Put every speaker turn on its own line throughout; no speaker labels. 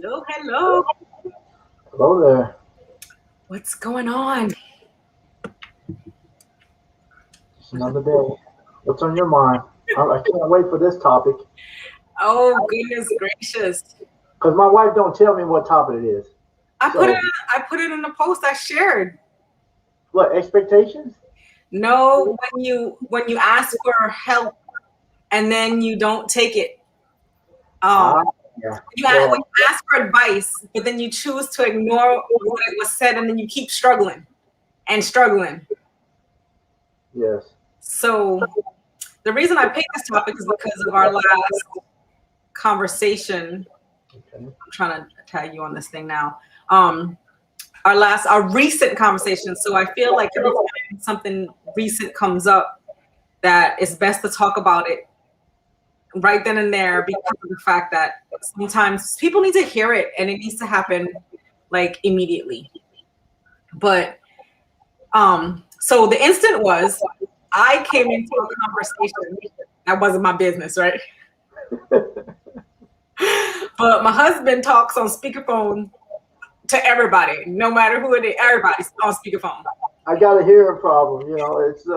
Hello, hello.
Hello there.
What's going on?
Just another day. What's on your mind? I can't wait for this topic
Oh, goodness gracious.
because my wife don't tell me what topic it is.
I put it
So,
I put it in the post I shared.
what expectations?
No, when you ask for help and then you don't take it. Um
Ah, yeah.
when
Well,
you ask for advice, but then you choose to ignore what it was said and then you keep struggling and struggling.
yes.
So the reason I picked this topic is because of our last conversation.
Okay.
I'm trying to tag you on this thing now. Um our recent conversation. So I feel like every time something recent comes up, that it's best to talk about it right then and there because of the fact that sometimes people need to hear it and it needs to happen like immediately. But so the instant was I came into a conversation that wasn't my business, right? But my husband talks on speakerphone to everybody, no matter who it is, everybody's on speakerphone.
I got a hearing problem. It's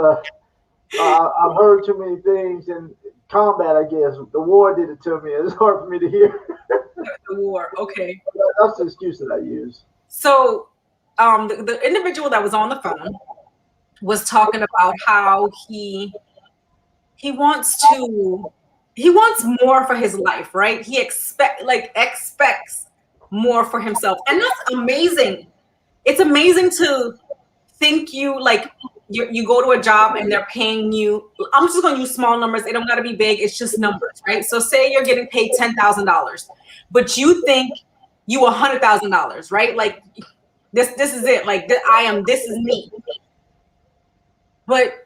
I've heard too many things in combat. I guess the war did it to me. It's hard for me to hear.
The war, okay.
That's the excuse that I use.
So the individual that was on the phone was talking about how he wants to he wants more for his life, right? He expects more for himself. And that's amazing. It's amazing to think you go to a job and they're paying you. I'm just going to use small numbers. They don't got to be big. It's just numbers, right? So say you're getting paid $10,000, but you think you $100,000, right? Like this is it. Like this is me. But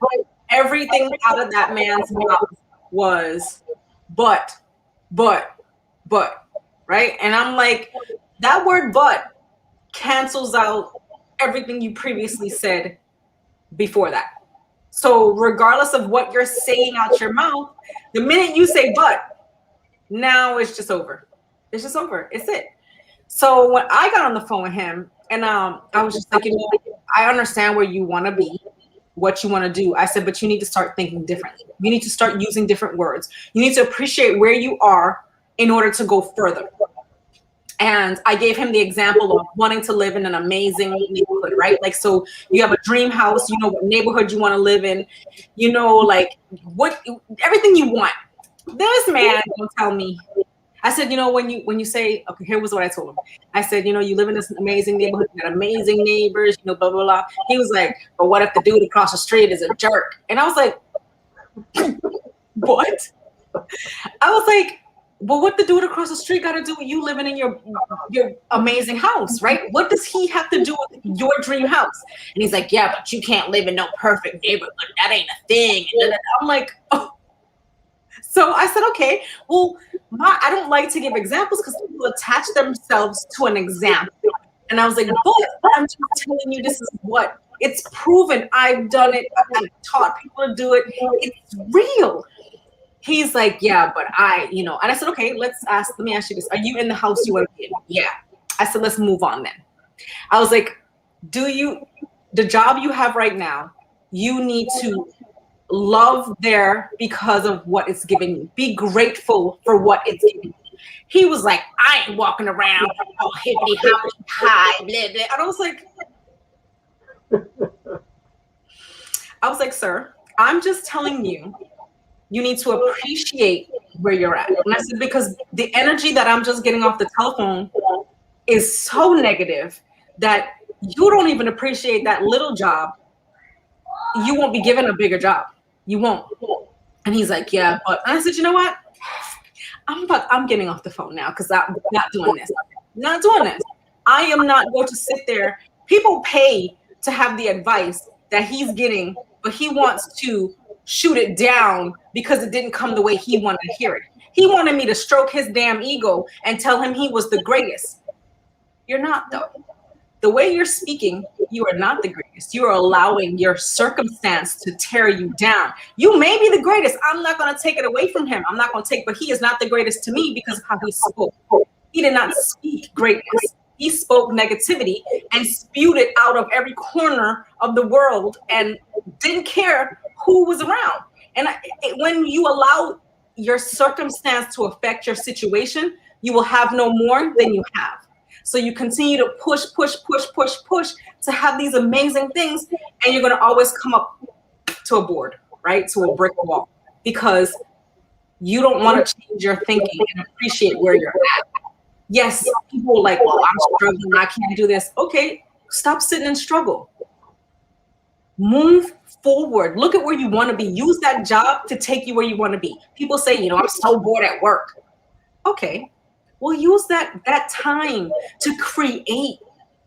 everything out of that man's mouth was but, but, but, right? And I'm like, that word but cancels out everything you previously said before that. So regardless of what you're saying out your mouth, the minute you say but, now it's just over. It's just over. It's it. So when I got on the phone with him and I was just like, I understand where you want to be, what you want to do. I said, but you need to start thinking differently. You need to start using different words. You need to appreciate where you are in order to go further. And I gave him the example of wanting to live in an amazing neighborhood, right? Like, so you have a dream house, you know what neighborhood you want to live in, like what everything you want. This man will tell me. I said, when you say, okay, here was what I told him. I said, you live in this amazing neighborhood, you got amazing neighbors, blah, blah, blah. He was like, but what if the dude across the street is a jerk? And I was like, what? I was like, well, what the dude across the street got to do with you living in your amazing house, right? What does he have to do with your dream house? And he's like, yeah, but you can't live in no perfect neighborhood. That ain't a thing. And I'm like, oh. So I said, okay, well, I don't like to give examples because people attach themselves to an example. And I was like, but I'm just telling you, this is what it's proven. I've done it. I've taught people to do it. It's real. He's like, yeah, but and I said, okay, let me ask you this. Are you in the house you want to be in? Yeah. I said, let's move on then. I was like, the job you have right now, you need to love there because of what it's giving you. Be grateful for what it's giving you. He was like, I ain't walking around all hippity hoppity high, blah, blah. And I was like, sir, I'm just telling you, you need to appreciate where you're at. And I said, because the energy that I'm just getting off the telephone is so negative that you don't even appreciate that little job. You won't be given a bigger job. You won't. And he's like, yeah, but and I said, you know what? I'm getting off the phone now because I'm not doing this. Not doing this. I am not going to sit there. People pay to have the advice that he's getting, but he wants to shoot it down because it didn't come the way he wanted to hear it. He wanted me to stroke his damn ego and tell him he was the greatest. You're not, though. The way you're speaking, you are not the greatest. You are allowing your circumstance to tear you down. You may be the greatest. I'm not going to take it away from him. I'm not going to take, but he is not the greatest to me because of how he spoke. He did not speak greatness. He spoke negativity and spewed it out of every corner of the world and didn't care who was around. And when you allow your circumstance to affect your situation, you will have no more than you have. So you continue to push to have these amazing things, and you're going to always come up to a board, right? To a brick wall, because you don't want to change your thinking and appreciate where you're at. Yes, people are like, well, I'm struggling, I can't do this. Okay, stop sitting and struggle. Move forward. Look at where you want to be. Use that job to take you where you want to be. People say, I'm so bored at work. Okay, well, use that time to create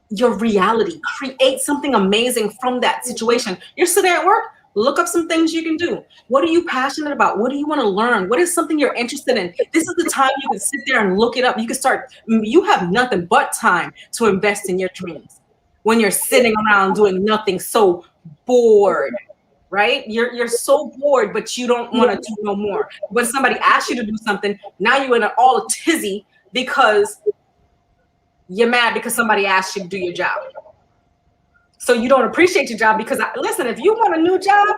your reality. Create something amazing from that situation. You're sitting at work, look up some things you can do. What are you passionate about? What do you want to learn? What is something you're interested in? This is the time you can sit there and look it up. You can start, you have nothing but time to invest in your dreams when you're sitting around doing nothing, so bored, right? You're so bored, but you don't want to do no more. When somebody asks you to do something, now you're in all a tizzy because you're mad because somebody asked you to do your job. So you don't appreciate your job because, listen, if you want a new job,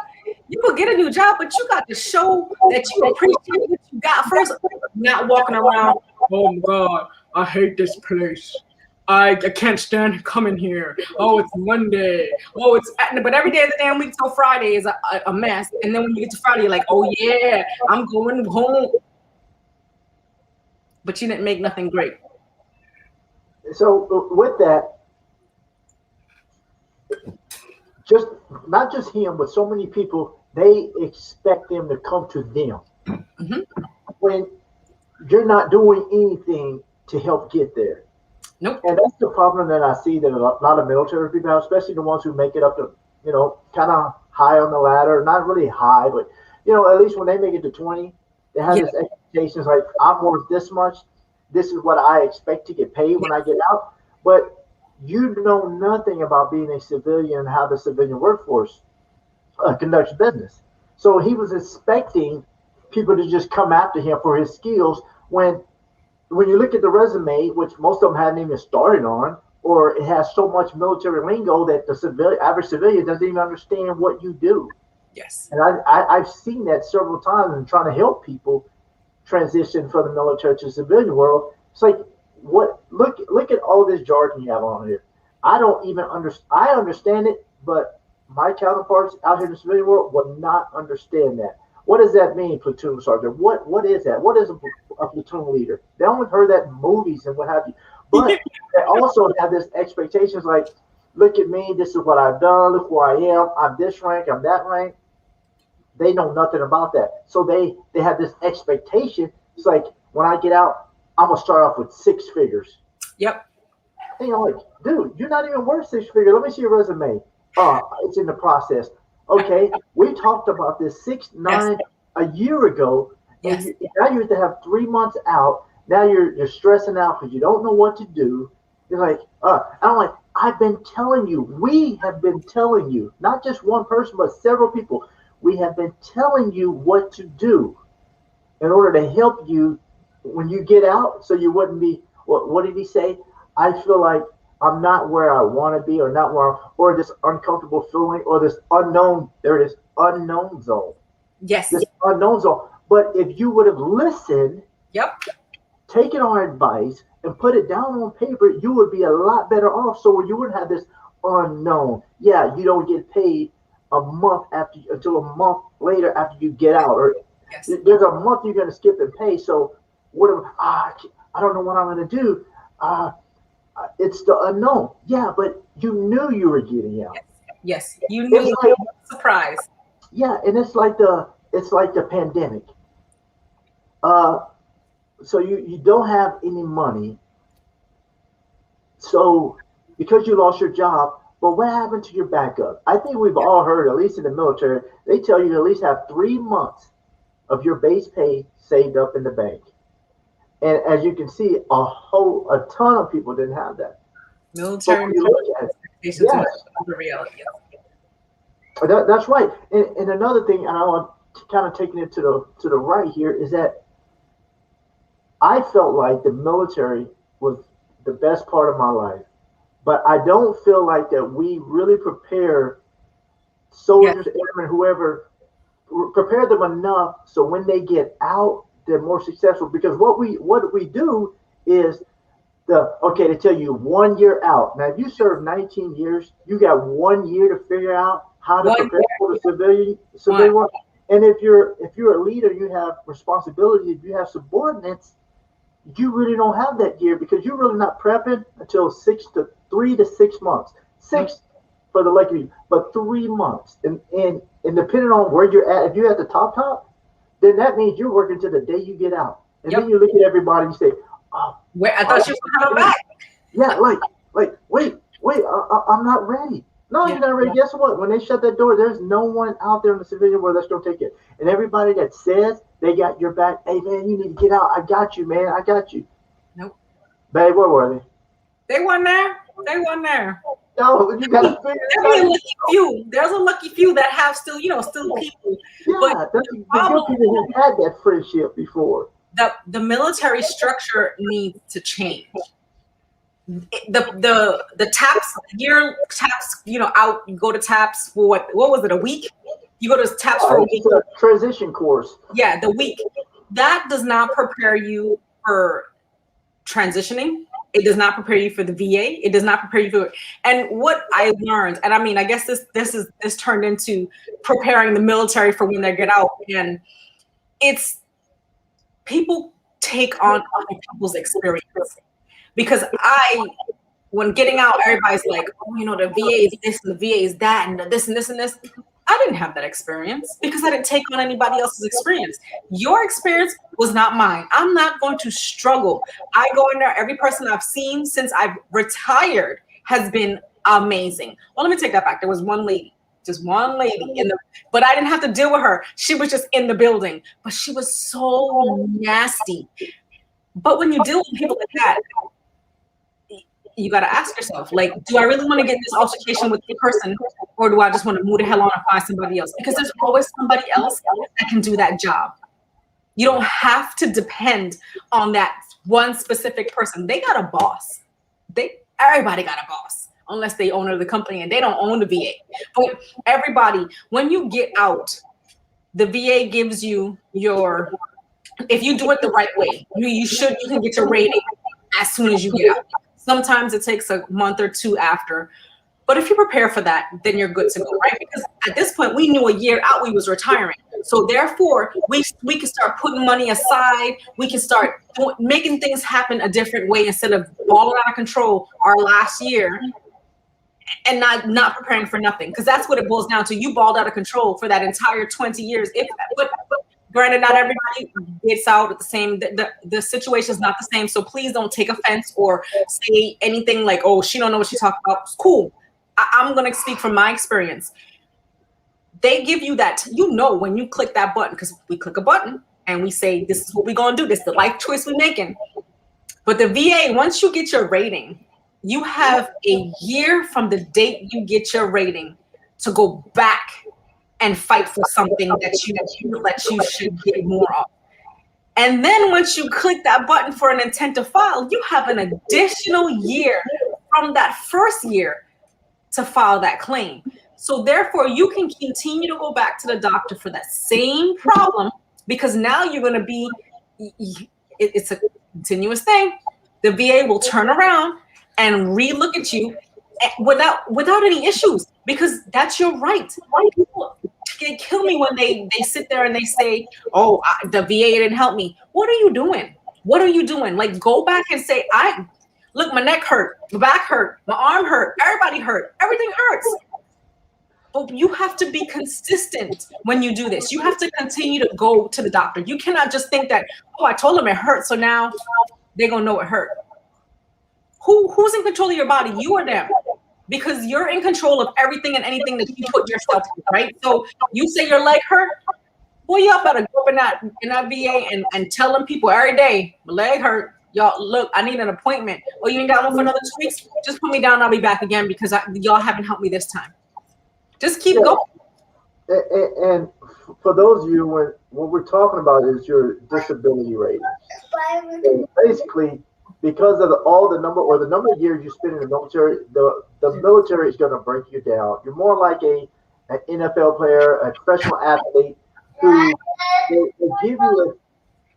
you will get a new job, but you got to show that you appreciate what you got first. Not walking around, oh my God, I hate this place. I can't stand coming here. Oh, it's Monday. Oh, but every day of the damn week till Friday is a mess. And then when you get to Friday, you're like, oh yeah, I'm going home. But you didn't make nothing great.
So with that, not just him, but so many people, they expect them to come to them when you're not doing anything to help get there.
Nope.
And that's the problem that I see that a lot of military people have, especially the ones who make it up to, kind of high on the ladder, not really high, but, at least when they make it to 20, they have this expectations like, I'm worth this much. This is what I expect to get paid when I get out. But you know nothing about being a civilian and how the civilian workforce conducts business. So he was expecting people to just come after him for his skills when you look at the resume, which most of them hadn't even started on, or it has so much military lingo that the average civilian doesn't even understand what you do.
Yes.
And I've seen that several times in trying to help people transition from the military to the civilian world. It's like, look at all this jargon you have on here. I don't even understand. I understand it, but my counterparts out here in the civilian world will not understand that. What does that mean, platoon sergeant? What is that? What is a platoon leader? They only heard that in movies and what have you. But they also have this expectations like, look at me, this is what I've done, look who I am, I'm this rank, I'm that rank. They know nothing about that. So they have this expectation. It's like, when I get out, I'm gonna start off with 6 figures.
Yep.
And you're like, dude, you're not even worth 6 figures. Let me see your resume. It's in the process. Okay, we talked about this 6, 9 a year ago.
Yes.
And now you have to have 3 months out. Now you're stressing out because you don't know what to do. You're like, I'm like, I've been telling you. We have been telling you, not just one person, but several people. We have been telling you what to do in order to help you when you get out, so you wouldn't be. What did he say? I feel like I'm not where I want to be, or not where, or this uncomfortable feeling, or this unknown. There it is, unknown zone.
Yes.
This unknown zone. But if you would have listened, taken our advice, and put it down on paper, you would be a lot better off. So you wouldn't have this unknown. Yeah, you don't get paid until a month later after you get out, or there's a month you're going to skip and pay. So I don't know what I'm going to do. It's the unknown. Yeah, but you knew you were getting out.
Yes, you knew. Like, surprise.
Yeah, and it's like the pandemic. So you don't have any money. So because you lost your job, but what happened to your backup? I think we've all heard, at least in the military, they tell you to at least have 3 months of your base pay saved up in the bank. And as you can see, a ton of people didn't have that.
Military
yes, reality. That's right. And another thing, and I want to kind of taking it to the right here, is that I felt like the military was the best part of my life. But I don't feel like that we really prepare
Yes.
soldiers, airmen, whoever, prepare them enough so when they get out, they're more successful. Because what we do is they tell you 1 year out. Now, if you serve 19 years, you got 1 year to figure out how to
One
prepare for the
one.
civilian work. And if you're a leader, you have responsibility. If you have subordinates, you really don't have that year because you're really not prepping until 3 to 6 months. Six for the lucky, but 3 months. And depending on where you're at, if you're at the top, then that means you're working to the day you get out. And
Yep.
then you look at everybody and say, oh,
Where I thought you were gonna have a back.
yeah, wait, I'm not ready. No,
Yeah.
you're not ready. Guess what? When they shut that door, there's no one out there in the civilian world that's going to take it. And everybody that says they got your back, hey, man, you need to get out. I got you, man. I got you.
Nope.
Babe, where were they?
They weren't there. They weren't there.
No, you got to figure it
There's a
out.
lucky few. There's a lucky few that have still people.
Yeah,
But
the good people who had that friendship before.
the military structure needs to change. The TAPS TAPS, out, you go to TAPS for what was it, a week? You go to TAPS for a week.
It's a transition course.
Yeah, the week. That does not prepare you for transitioning. It does not prepare you for the VA. It does not prepare you for. And what I learned, and I mean, I guess this turned into preparing the military for when they get out, and it's people take on other people's experience. Because when getting out, everybody's like, oh, the VA is this and the VA is that and this and this and this. I didn't have that experience because I didn't take on anybody else's experience. Your experience was not mine. I'm not going to struggle. I go in there. Every person I've seen since I've retired has been amazing. Well, let me take that back. There was one lady, just one lady but I didn't have to deal with her. She was just in the building, but she was so nasty. But when you deal with people like that, you got to ask yourself, like, do I really want to get this altercation with the person, or do I just want to move the hell on and find somebody else? Because there's always somebody else that can do that job. You don't have to depend on that one specific person. They got a boss. Everybody got a boss, unless they own the company and they don't own the VA. But everybody, when you get out, the VA gives you if you do it the right way, you can get your rating as soon as you get out. Sometimes it takes a month or two after. But if you prepare for that, then you're good to go, right? Because at this point, we knew a year out we was retiring. So therefore, we can start putting money aside. We can start making things happen a different way instead of balling out of control our last year and not preparing for nothing. Because that's what it boils down to. You balled out of control for that entire 20 years. But granted, not everybody gets out at the same. The situation is not the same. So please don't take offense or say anything like, "Oh, she don't know what she's talking about." It's cool. I'm going to speak from my experience. They give you that, when you click that button, because we click a button and we say, this is what we're going to do. This is the life choice we're making. But the VA, once you get your rating, you have a year from the date you get your rating to go back and fight for something that you should get more of. And then once you click that button for an intent to file, you have an additional year from that first year to file that claim. So therefore, you can continue to go back to the doctor for that same problem, because now you're going to be, it's a continuous thing. The VA will turn around and re-look at you without any issues, because that's your right. People kill me when they sit there and they say, oh, the VA didn't help me. What are you doing? What are you doing? Like, go back and say, look, my neck hurt, my back hurt, my arm hurt, everybody hurt, everything hurts. But you have to be consistent when you do this. You have to continue to go to the doctor. You cannot just think that, oh, I told them it hurt, so now they're going to know it hurt. Who's in control of your body? You or them? Because you're in control of everything and anything that you put yourself through, right? So you say your leg hurt, boy, y'all better go up in that VA and tell them people every day, my leg hurt. Y'all, look, I need an appointment. Oh, you ain't got one for another 2 weeks? Just put me down. I'll be back again because y'all haven't helped me this time. Just keep going.
And for those of you, what we're talking about is your disability rating. And basically, because of all the number of years you spend in the military, the military is going to break you down. You're more like an NFL player, a professional athlete who will give you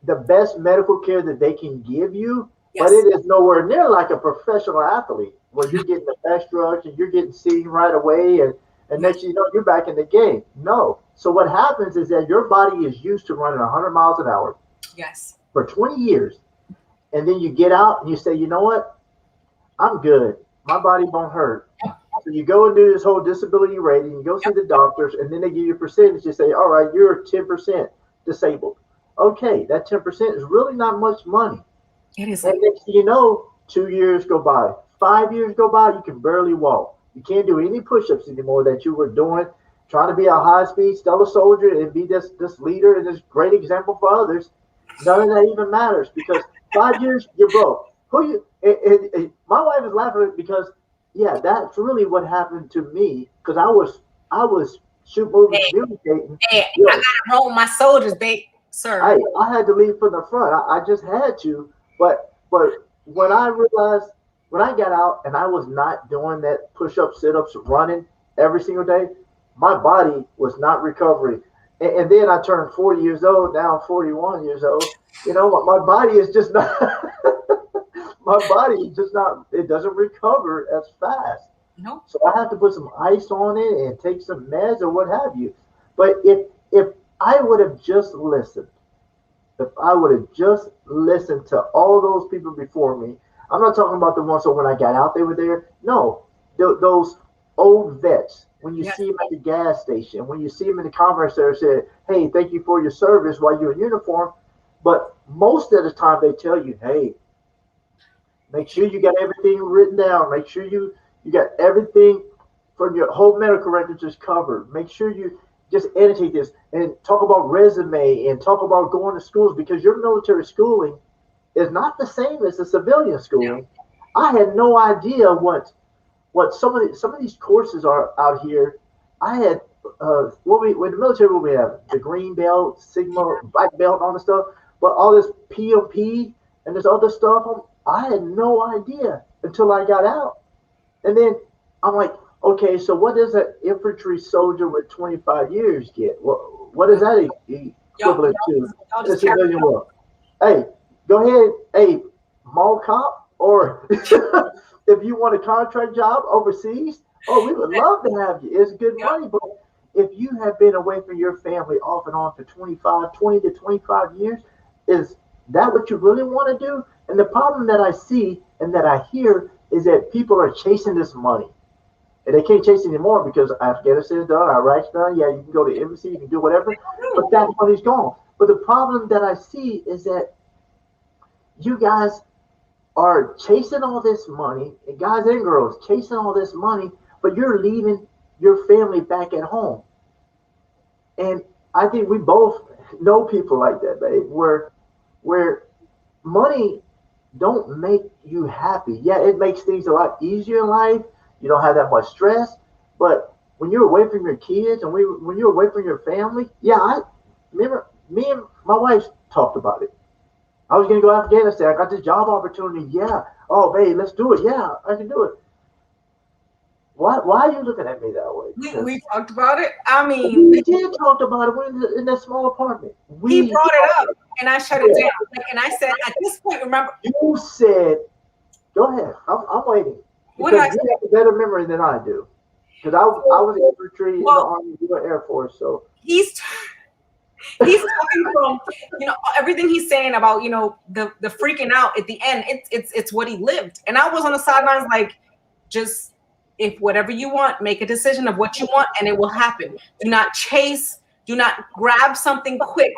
the best medical care that they can give you, but it is nowhere near like a professional athlete where you're getting the best drugs and you're getting seen right away, and next you know you're back in the game. No. So what happens is that your body is used to running 100 miles an hour for 20 years. And then you get out and you say, you know what? I'm good. My body won't hurt. So you go and do this whole disability rating, you go see the doctors, and then they give you a percentage. You say, all right, you're 10% disabled. Okay, that 10% is really not much money.
It is.
And next thing you know, 2 years go by, 5 years go by, you can barely walk. You can't do any push-ups anymore that you were doing, trying to be a high-speed stellar soldier and be this leader and this great example for others. None of that even matters because 5 years, you're broke. My wife is laughing because, yeah, that's really what happened to me because I was shoot moving, communicating.
Hey, I gotta roll my soldiers, babe, sir.
I had to leave from the front. I just had to. But when I realized, when I got out and I was not doing that push-ups, sit-ups, running every single day, my body was not recovering. And then I turned 40 years old. Now I'm 41 years old. You know, my body is just not. My body is just not. It doesn't recover as fast.
No.
So I have to put some ice on it and take some meds or what have you. But if I would have just listened, if I would have just listened to all those people before me, I'm not talking about the ones that when I got out they were there. No, those old vets. When you see them at the gas station, when you see them in the conference center, say, "Hey, thank you for your service while you're in uniform." But most of the time, they tell you, "Hey, make sure you got everything written down. Make sure you got everything from your whole medical records is covered. Make sure you just annotate this and talk about resume and talk about going to schools because your military schooling is not the same as the civilian schooling." I had no idea what some of these courses are out here. I had with the military, what we have the green belt, Sigma, black belt, all this stuff, but all this PMP and this other stuff, I had no idea until I got out. And then I'm like, okay, so what does an infantry soldier with 25 years get? What is that equivalent to the civilian world? Hey, go ahead, hey, mall cop, or if you want a contract job overseas, we would love to have you. It's good money, but if you have been away from your family off and on for 20 to 25 years, is that what you really want to do? And the problem that I see and that I hear is that people are chasing this money. And they can't chase it anymore because Afghanistan's done, Iraq's done. Yeah, you can go to the embassy, you can do whatever, but that money's gone. But the problem that I see is that you guys are chasing all this money, and guys and girls chasing all this money, but you're leaving your family back at home. And I think we both know people like that, babe, where money don't make you happy. Yeah, it makes things a lot easier in life. You don't have that much stress. But when you're away from your kids and when you're away from your family, I remember me and my wife talked about it. I was going to go to Afghanistan. I got this job opportunity. Yeah. Oh, babe, let's do it. Yeah, I can do it. Why are you looking at me that way?
We talked about it. I mean,
we did talk about it. We're in that small apartment.
He brought it up, and I shut it down. And I said, at this point, remember.
You said, go ahead. I'm waiting. Because you have a better memory than I do. Because I was in infantry in the Army, you were Air Force. So
he's talking from, everything he's saying about, the freaking out at the end. It's what he lived. And I was on the sidelines like, just if whatever you want, make a decision of what you want and it will happen. Do not chase, do not grab something quick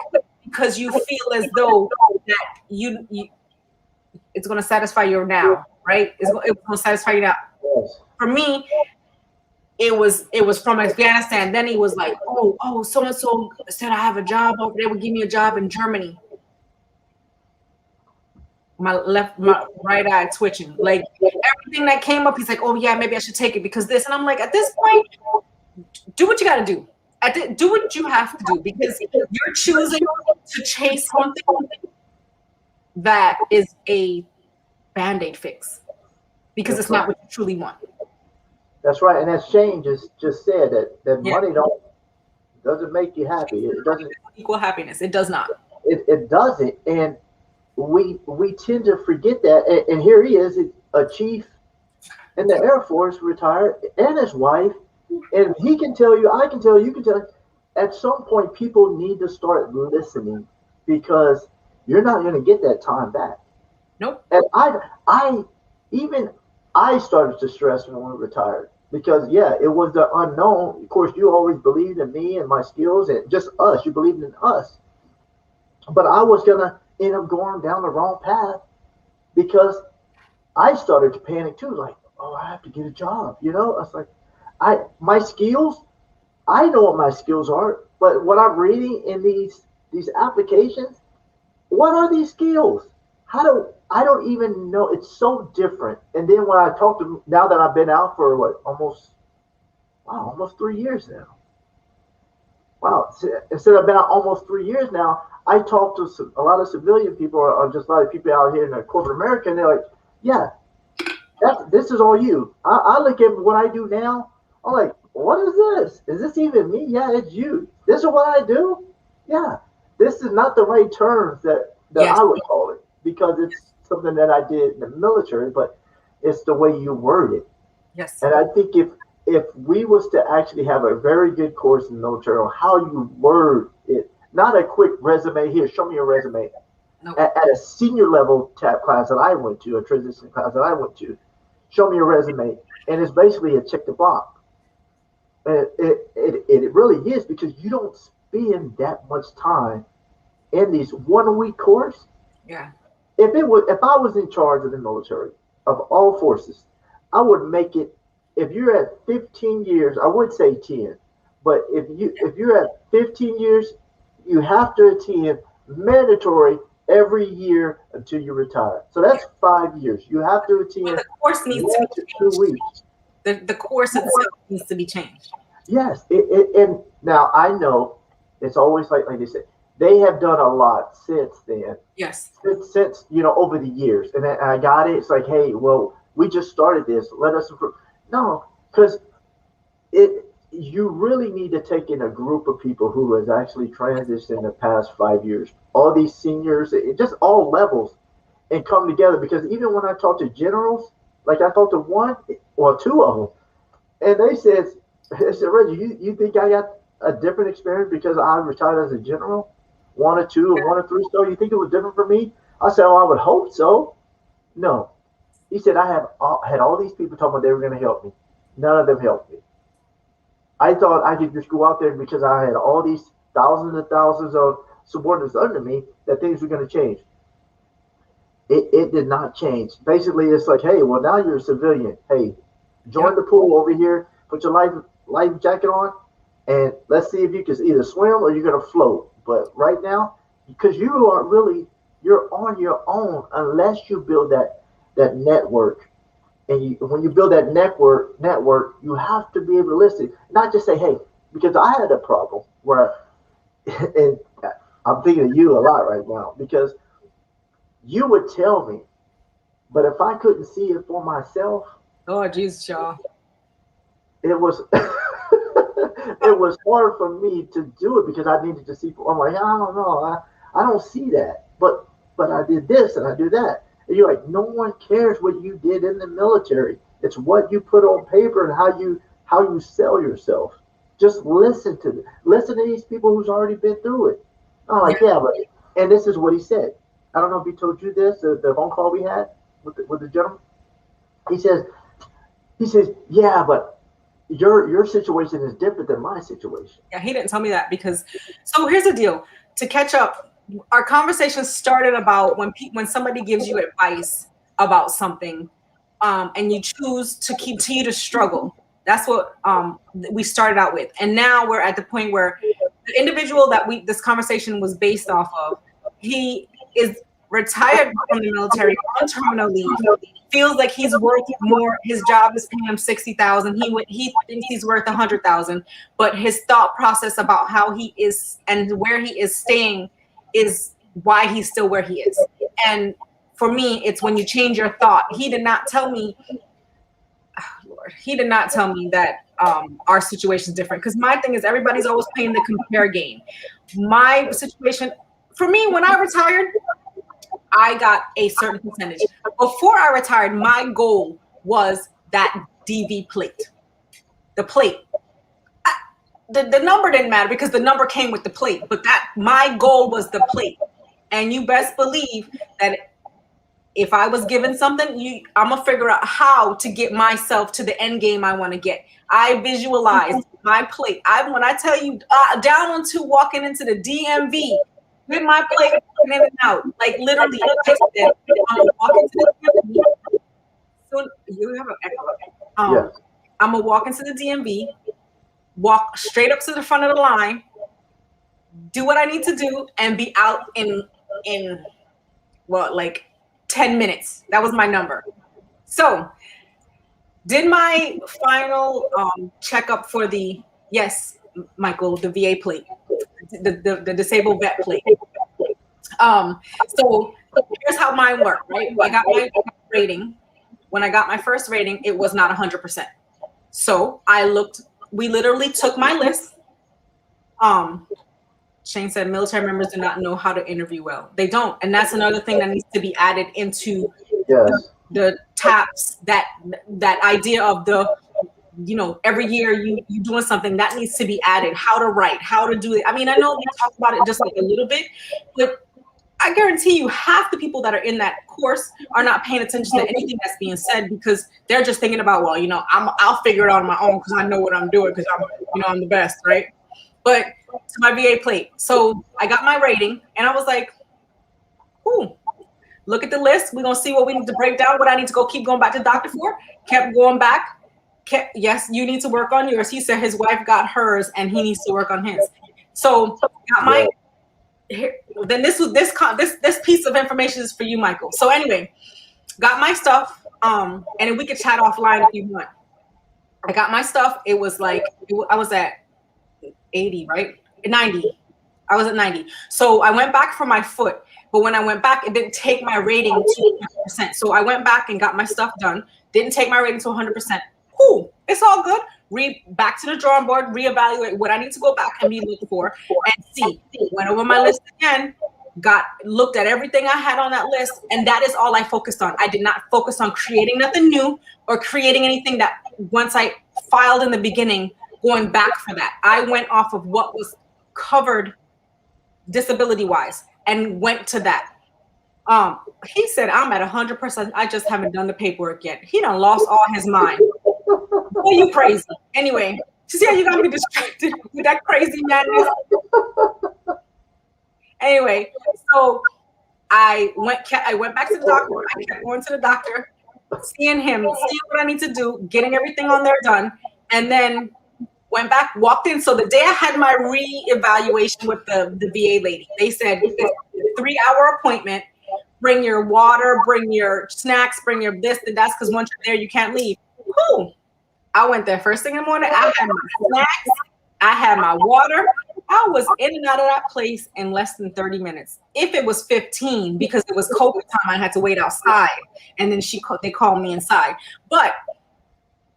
because you feel as though that you it's going to satisfy you now, right? It's going to satisfy you now.
Yes.
For me, it was from Afghanistan. Then he was like, oh, so-and-so said I have a job over there. Would give me a job in Germany. My right eye twitching. Like everything that came up, he's like, oh yeah, maybe I should take it because this. And I'm like, at this point, do what you got to do. Do what you have to do because you're choosing to chase something that is a Band-Aid fix because
That's
it's not what you truly want.
That's right. And as Shane just said, that
Yeah.
money doesn't make you happy. It doesn't
Equal happiness. It does not.
it doesn't. And we tend to forget that. And here he is, a chief in the Air Force, retired, and his wife. And he can tell you, I can tell you, can tell you, at some point people need to start listening, because you're not going to get that time back.
Nope.
And even I started to stress when we retired, because yeah, it was the unknown. Of course, you always believed in me and my skills and just us. You believed in us, but I was gonna end up going down the wrong path, because I started to panic too. Like, oh, I have to get a job. I was like, my skills. I know what my skills are, but what I'm reading in these applications, what are these skills? How do I don't even know? It's so different. And then when I talk to, now that I've been out for what, almost 3 years now. Wow, instead I've been out almost 3 years now, I talk to a lot of civilian people, or just a lot of people out here in the corporate America, and they're like, yeah, this is all you. I look at what I do now. I'm like, what is this? Is this even me? Yeah, it's you. This is what I do. Yeah, this is not the right terms that
Yes.
I would call it, because it's something that I did in the military, but it's the way you word it.
Yes.
And I think if we was to actually have a very good course in the military on how you word it, not a quick resume, here, show me your resume.
Nope.
At a senior level TAP class that I went to, a transition class that I went to, show me your resume, and it's basically a check the block. And it really is, because you don't spend that much time in these 1 week course.
Yeah.
If I was in charge of the military, of all forces, I would make it. If you're at 15 years, I would say 10, but if you're at 15 years, you have to attend mandatory every year until you retire. So that's 5 years. You have to attend.
But the course needs to be
2 weeks.
The course itself needs to be changed.
Yes, and now I know it's always like they said, they have done a lot since then.
Yes.
Since over the years, and I got it. It's like, hey, well, we just started this. Let us improve. No, because you really need to take in a group of people who has actually transitioned in the past 5 years. All these seniors, just all levels, and come together. Because even when I talk to generals, like I talked to one or two of them, and they said, Reggie, you think I got a different experience because I retired as a general, 1 or 2 or 1 or 3 star? You think it was different for me? I said, oh, I would hope so. No. He said, I had all these people talking about they were going to help me. None of them helped me. I thought I could just go out there because I had all these thousands and thousands of subordinates under me that things were going to change. It did not change. Basically, it's like, hey, well, now you're a civilian. Hey, join the pool over here. Put your life jacket on, and let's see if you can either swim or you're going to float. But right now, because you're on your own unless you build that network. And when you build that network, you have to be able to listen. Not just say, hey, because I had a problem where, and I'm thinking of you a lot right now, because you would tell me, but if I couldn't see it for myself,
oh, Jesus, y'all,
it was it was hard for me to do it, because I needed to see. I'm like, I don't know, I don't see that, but I did this and I do that. And you're like, no one cares what you did in the military. It's what you put on paper and how you sell yourself. Just listen to these people who's already been through it. I'm like, yeah, but, and this is what he said. I don't know if he told you this, the phone call we had with the gentleman. He says, yeah, but your situation is different than my situation.
Yeah, he didn't tell me that, because, so here's the deal. To catch up, our conversation started about when somebody gives you advice about something, and you choose to continue to struggle. That's what we started out with, and now we're at the point where the individual that this conversation was based off of, he is retired from the military on terminal leave, feels like he's worth more. His job is paying him $60,000. He thinks he's worth $100,000, but his thought process about how he is and where he is staying is why he's still where he is. And for me, it's when you change your thought. He did not tell me, oh, Lord, he did not tell me that our situation is different. Because my thing is everybody's always playing the compare game. My situation, for me, when I retired, I got a certain percentage. Before I retired, my goal was that DV plate. The plate. The number didn't matter because the number came with the plate, but that my goal was the plate. And you best believe that if I was given something, I'm gonna figure out how to get myself to the end game I want to get. I visualized my plate. When I tell you down onto walking into the DMV with my plate in and out, like literally, I said, I'm gonna walk into the DMV. So you have an echo.
Yeah.
I'm gonna walk into the DMV, walk straight up to the front of the line, do what I need to do, and be out in like 10 minutes. That was my number. So did my final checkup for yes, Michael, the VA plate, the disabled vet plate. So here's how mine worked, right? I got my rating. When I got my first rating, it was not 100%. So we literally took my list. Shane said military members do not know how to interview well. They don't. And that's another thing that needs to be added into the TAPS, that idea of every year you doing something that needs to be added, how to write, how to do it. I mean, I know we talk about it just like a little bit, but I guarantee you half the people that are in that course are not paying attention to anything that's being said because they're just thinking about, well, I'll figure it out on my own because I know what I'm doing because I'm the best, right? But to my VA plate. So I got my rating and I was like, ooh, look at the list. We're going to see what we need to break down, what I need to keep going back to the doctor for. Kept going back. Yes, you need to work on yours. He said his wife got hers and he needs to work on his. So got my, then this piece of information is for you, Michael. So anyway, got my stuff. And then we could chat offline if you want. I got my stuff. It was like, I was at 80, right? 90. I was at 90. So I went back for my foot, but when I went back, it didn't take my rating to 100%. So I went back and got my stuff done. Didn't take my rating to 100%. Cool. It's all good. Back to the drawing board, reevaluate what I need to go back and be looking for and see. Went over my list again, looked at everything I had on that list, and that is all I focused on. I did not focus on creating nothing new or creating anything that once I filed in the beginning, going back for that. I went off of what was covered disability-wise and went to that. He said, I'm at 100%. I just haven't done the paperwork yet. He done lost all his mind. Boy, you crazy. Anyway, see how you got me distracted with that crazy madness? Anyway, so I went back to the doctor. I kept going to the doctor, seeing him, seeing what I need to do, getting everything on there done, and then went back, walked in. So the day I had my re-evaluation with the VA lady, they said, it's a 3-hour appointment. Bring your water, bring your snacks, bring your this and that's because once you're there, you can't leave. Cool. I went there first thing in the morning. I had my snacks. I had my water. I was in and out of that place in less than 30 minutes. If it was 15, because it was COVID time, I had to wait outside. And then they called me inside. But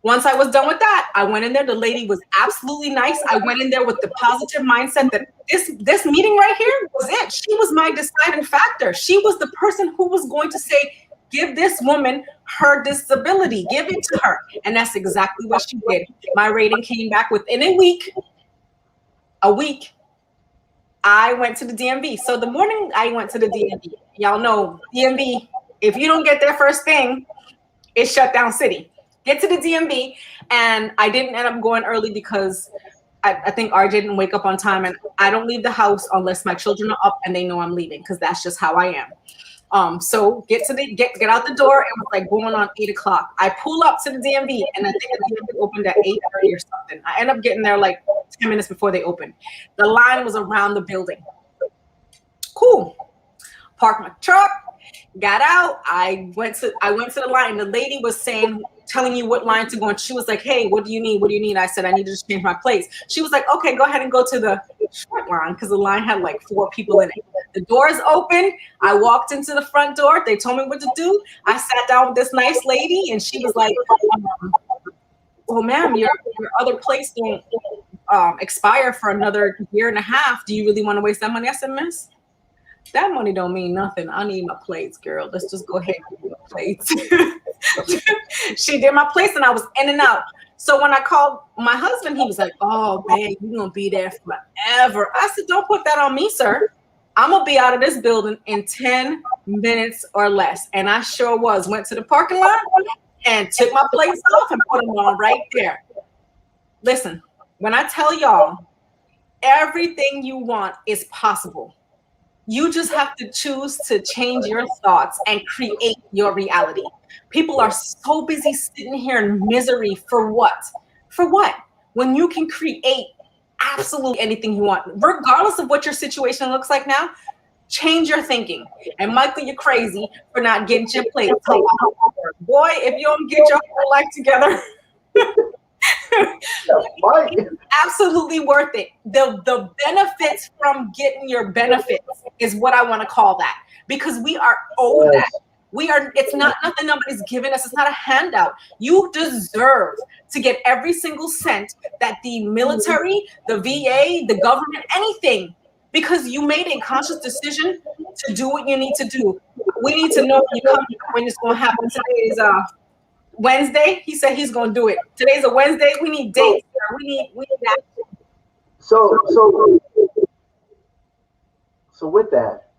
once I was done with that, I went in there. The lady was absolutely nice. I went in there with the positive mindset that this meeting right here was it. She was my deciding factor. She was the person who was going to say, give this woman her disability. Give it to her. And that's exactly what she did. My rating came back within a week. I went to the DMV. So the morning I went to the DMV, y'all know DMV, if you don't get there first thing, it's shut down city. Get to the DMV, and I didn't end up going early because I think RJ didn't wake up on time, and I don't leave the house unless my children are up and they know I'm leaving because that's just how I am. So get out the door, and it was like going on 8 o'clock. I pull up to the DMV, and I think the DMV opened at 8:30 or something. I end up getting there like 10 minutes before they opened. The line was around the building. Cool. Park my truck, Got out. I went to the line. The lady was telling you what line to go, and she was like, "Hey, what do you need? What do you need?" I said, "I need to just change my place." She was like, "Okay, go ahead and go to the short line," because the line had like 4 people in it. The doors opened. I walked into the front door. They told me what to do. I sat down with this nice lady, and she was like, "Oh, ma'am, your other place don't expire for another year and a half. Do you really want to waste that money?" I said, "Miss, that money don't mean nothing. I need my plates, girl. Let's just go ahead and do my plates." She did my plates, and I was in and out. So when I called my husband, he was like, "Oh, man, you're going to be there forever." I said, "Don't put that on me, sir. I'm going to be out of this building in 10 minutes or less." And I sure was. Went to the parking lot and took my plates off and put them on right there. Listen, when I tell y'all, everything you want is possible. You just have to choose to change your thoughts and create your reality. People are so busy sitting here in misery for what? For what? When you can create absolutely anything you want, regardless of what your situation looks like now, change your thinking. And Michael, you're crazy for not getting your plate. Boy, if you don't get your whole life together, absolutely worth it. The benefits from getting your benefits is what I want to call that, because we are owed that. It's not nothing nobody's giving us. It's not a handout. You deserve to get every single cent that the military, the VA, the government, anything, because you made a conscious decision to do what you need to do. We need to know when it's going to happen. Today is Wednesday. He said he's going to do it. Today's a Wednesday. We need dates. We need that.
So with that,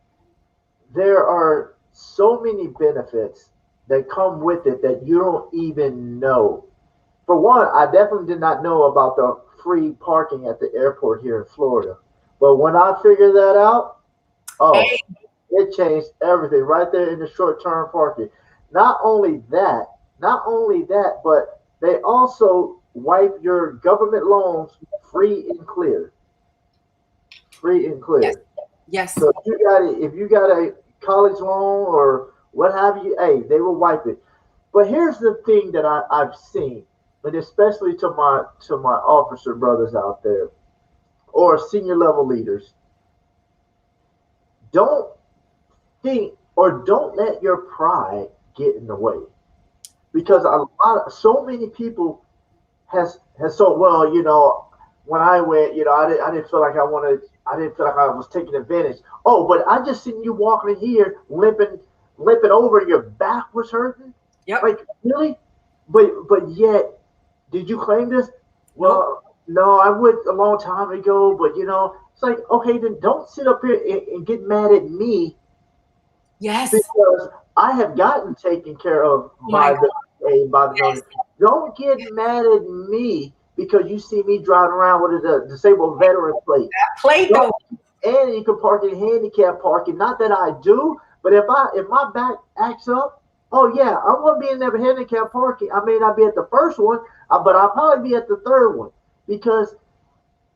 there are so many benefits that come with it that you don't even know. For one, I definitely did not know about the free parking at the airport here in Florida. But when I figured that out, it changed everything right there in the short-term parking. Not only that, but they also wipe your government loans free and clear. Free and clear.
Yes.
So if you got a college loan or what have you, hey, they will wipe it. But here's the thing that I've seen, and especially to my officer brothers out there or senior level leaders, don't think or don't let your pride get in the way. Because so many people has so, well, when I went, I didn't feel like I didn't feel like I was taking advantage. Oh, but I just seen you walking in here limping over, your back was hurting.
Yep.
Like, really? But yet, did you claim this? Well, no, I went a long time ago, but it's like, okay, then don't sit up here and get mad at me.
Yes.
Because I have gotten taken care of by the yes. Don't get mad at me because you see me driving around with a disabled veteran plate.
That plate though.
And you can park in handicap parking. Not that I do, but if my back acts up, oh yeah, I'm gonna be in there handicap parking. I may not be at the first one, but I'll probably be at the third one, because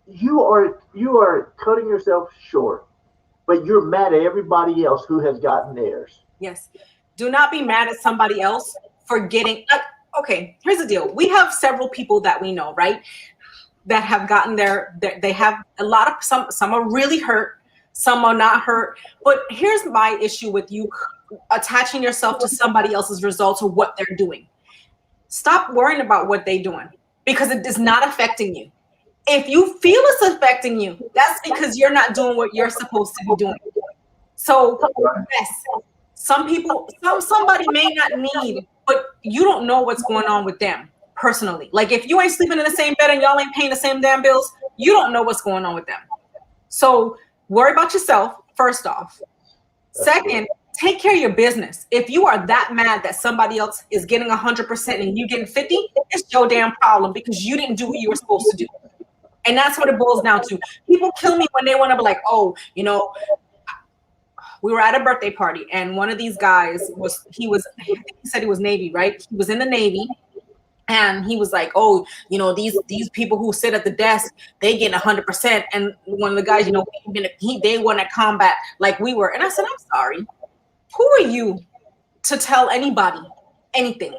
you are cutting yourself short, but you're mad at everybody else who has gotten theirs.
Yes. Do not be mad at somebody else for getting. Okay, here's the deal. We have several people that we know, right, that have gotten they have a lot of, some are really hurt, some are not hurt. But here's my issue with you attaching yourself to somebody else's results or what they're doing. Stop worrying about what they're doing, because it is not affecting you. If you feel it's affecting you, that's because you're not doing what you're supposed to be doing. So yes, somebody may not need, but you don't know what's going on with them personally. Like, if you ain't sleeping in the same bed and y'all ain't paying the same damn bills, you don't know what's going on with them. So worry about yourself, first off. Second, take care of your business. If you are that mad that somebody else is getting 100% and you getting 50, it's your damn problem, because you didn't do what you were supposed to do. And that's what it boils down to. People kill me when they want to be like, oh, we were at a birthday party, and one of these guys I think he said he was Navy, right? He was in the Navy, and he was like, oh, these people who sit at the desk, they get 100%. And one of the guys, they won at combat like we were. And I said, I'm sorry. Who are you to tell anybody anything.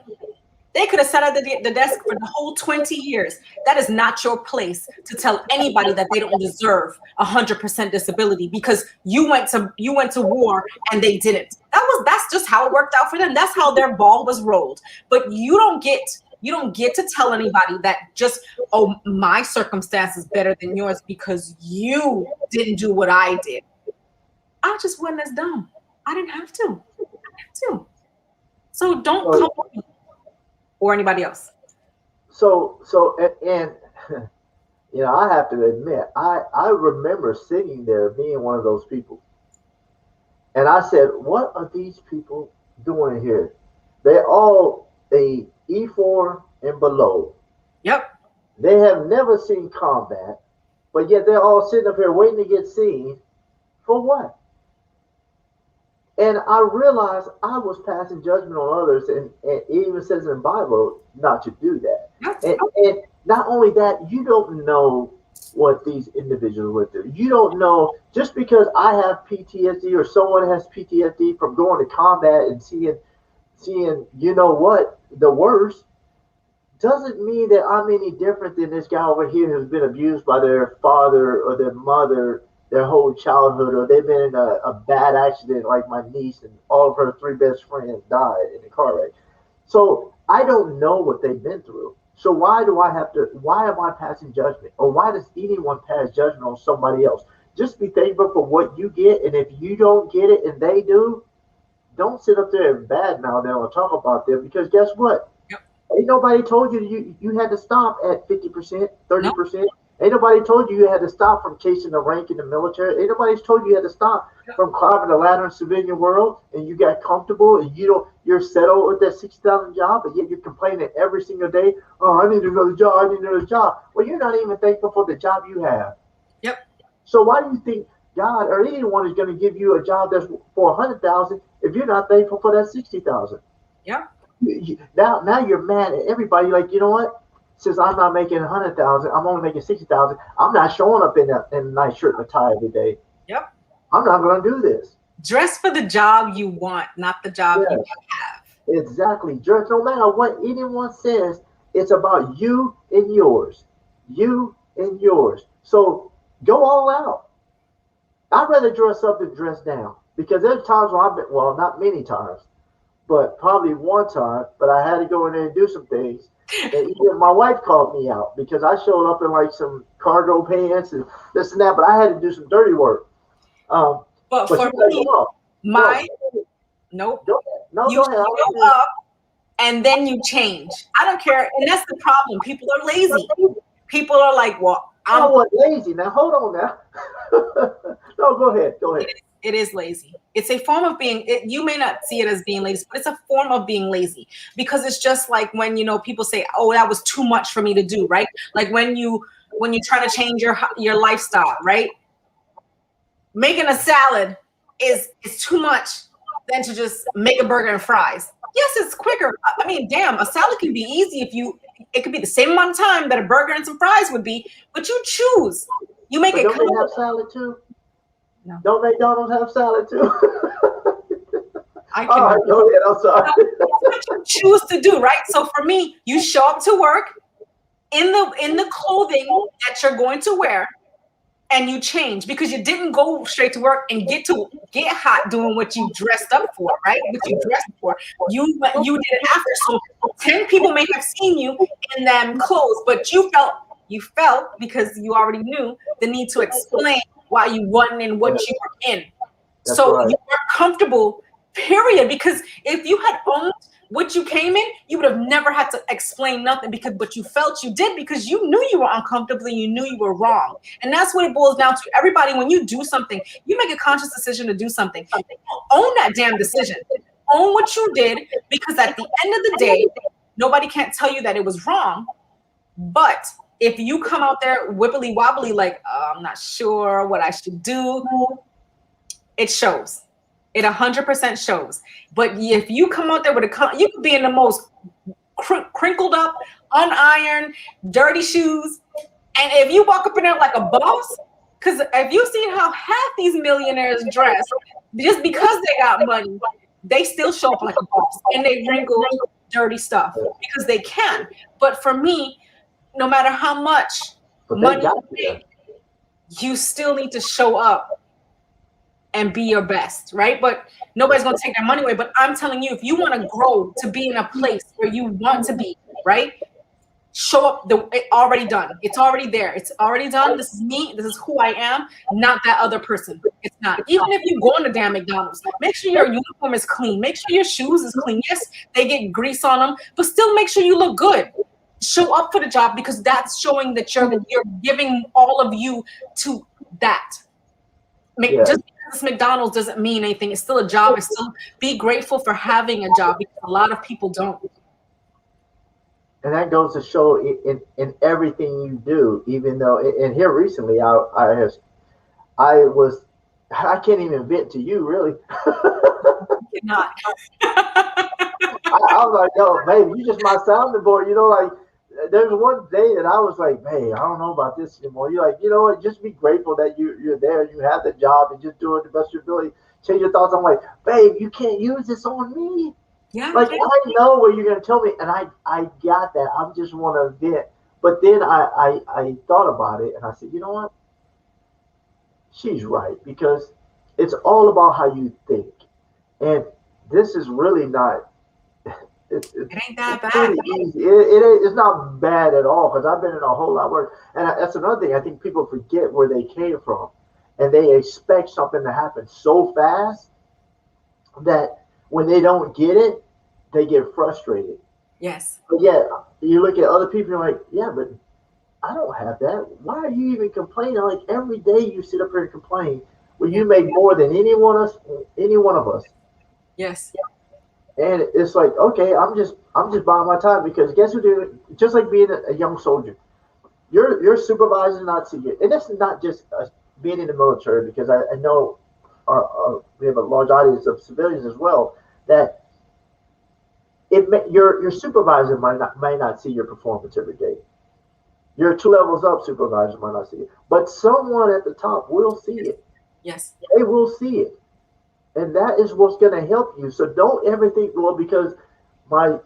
They could have sat at the desk for the whole 20 years. That is not your place to tell anybody that they don't deserve 100% disability because you went to war and they didn't. That's just how it worked out for them. That's how their ball was rolled. But you don't get to tell anybody that just, oh, my circumstance is better than yours because you didn't do what I did. I just wasn't as dumb. I didn't have to. So don't come with me or anybody else.
So and you know, I have to admit, I remember sitting there being one of those people. And I said, what are these people doing here? They're all a E4 and below.
Yep.
They have never seen combat, but yet they're all sitting up here waiting to get seen. For what? And I realized I was passing judgment on others, and it even says in the Bible not to do that. And not only that, you don't know what these individuals went through. You don't know, just because I have PTSD or someone has PTSD from going to combat and seeing you know what, the worst, doesn't mean that I'm any different than this guy over here who's been abused by their father or their mother their whole childhood, or they've been in a bad accident like my niece and all of her 3 best friends died in a car wreck. So I don't know what they've been through. So why am I passing judgment? Or why does anyone pass judgment on somebody else? Just be thankful for what you get, and if you don't get it and they do, don't sit up there and badmouth them or talk about them, because guess what?
Yep.
Ain't nobody told you had to stop at 50%, 30%.
Nope.
Ain't nobody told you had to stop from chasing the rank in the military. Ain't nobody told you had to stop from climbing the ladder in the civilian world, and you got comfortable and you're settled with that $60,000 job, but yet you're complaining every single day. Oh, I need another job. I need another job. Well, you're not even thankful for the job you have.
Yep.
So why do you think God or anyone is going to give you a job that's for $100,000 if you're not thankful for that $60,000?
Yeah.
Now you're mad at everybody. Like, you know what? Since I'm not making $100,000, I'm only making $60,000. I'm not showing up in a nice shirt and a tie every day.
Yep.
I'm not going to do this.
Dress for the job you want, not the job you have.
Exactly. Dress. No matter what anyone says, it's about you and yours. You and yours. So go all out. I'd rather dress up than dress down, because there's times when I've been, well, not many times, but probably one time, but I had to go in there and do some things. And even my wife called me out because I showed up in like some cargo pants and this and that, but I had to do some dirty work.
But for me, nope. You show up and then you change. I don't care. And that's the problem. People are lazy. People are like, well,
I wasn't lazy. Now, hold on now. No, go ahead.
It is lazy. It's a form of being, you may not see it as being lazy, but it's a form of being lazy, because it's just like when, people say, oh, that was too much for me to do, right? Like when you try to change your lifestyle, right? Making a salad is too much than to just make a burger and fries. Yes, it's quicker. I mean, damn, a salad can be easy it could be the same amount of time that a burger and some fries would be, but you choose. You make it.
Don't they have salad too?
No.
Don't McDonald's have salad too?
I
all right, go ahead. I'm sorry.
That's what you choose to do, right? So for me, you show up to work in the clothing that you're going to wear, and you change, because you didn't go straight to work and get hot doing what you dressed up for, right? What you dressed for. You did it after. So 10 people may have seen you in them clothes, but you felt because you already knew the need to explain why you wasn't in what you were in.
That's
so
right.
You were comfortable, period. Because if you had owned what you came in, you would have never had to explain nothing, but you felt you did, because you knew you were uncomfortable and you knew you were wrong. And that's what it boils down to. Everybody, when you do something, you make a conscious decision to do something. Own that damn decision. Own what you did, because at the end of the day, nobody can't tell you that it was wrong. But if you come out there wibbly wobbly, like, I'm not sure what I should do, it shows. It 100% shows. But if you come out there with you could be in the most crinkled up, unironed, dirty shoes, and if you walk up in there like a boss, because if you see how half these millionaires dress, just because they got money, they still show up like a boss and they wrinkle dirty stuff because they can. But for me, no matter how much money you make, you still need to show up and be your best, right? But nobody's going to take that money away. But I'm telling you, if you want to grow to be in a place where you want to be, right? Show up. It's already done. It's already there. It's already done. This is me. This is who I am, not that other person. It's not. Even if you go into damn McDonald's, make sure your uniform is clean. Make sure your shoes is clean. Yes, they get grease on them, but still make sure you look good. Show up for the job because that's showing that you're giving all of you to that. Just because McDonald's doesn't mean anything. It's still a job. It's still be grateful for having a job because a lot of people don't.
And that goes to show in everything you do, even though, and here recently, I can't even vent to you, really.
You're not.
I was like, yo, baby, you just my sounding board. You know, like, there's one day that I was like, hey, I don't know about this anymore. You're like, you know what, just be grateful that you're there, you have the job, and just do it the best of your ability. Change your thoughts. I'm like, babe, you can't use this on me.
Yeah,
like, I know what you're gonna tell me, and I got that. I just want to vent. But then I thought about it, and I said, you know what? She's right, because it's all about how you think, and this is really not.
It ain't that bad.
Really easy. It's not bad at all, because I've been in a whole lot worse. And that's another thing. I think people forget where they came from, and they expect something to happen so fast that when they don't get it, they get frustrated.
Yes.
But yeah, you look at other people, you're like, yeah, but I don't have that. Why are you even complaining? Like, every day you sit up here and complain when you make more than any one of us.
Yes.
And it's like, okay, I'm just buying my time, because guess who did it? Just like being a young soldier, your supervisor not see you, and that's not just being in the military, because I know we have a large audience of civilians as well, that your supervisor might not see your performance every day. Your 2 levels up supervisor might not see it, but someone at the top will see it.
Yes,
they will see it. And that is what's going to help you. So don't ever think, well, because my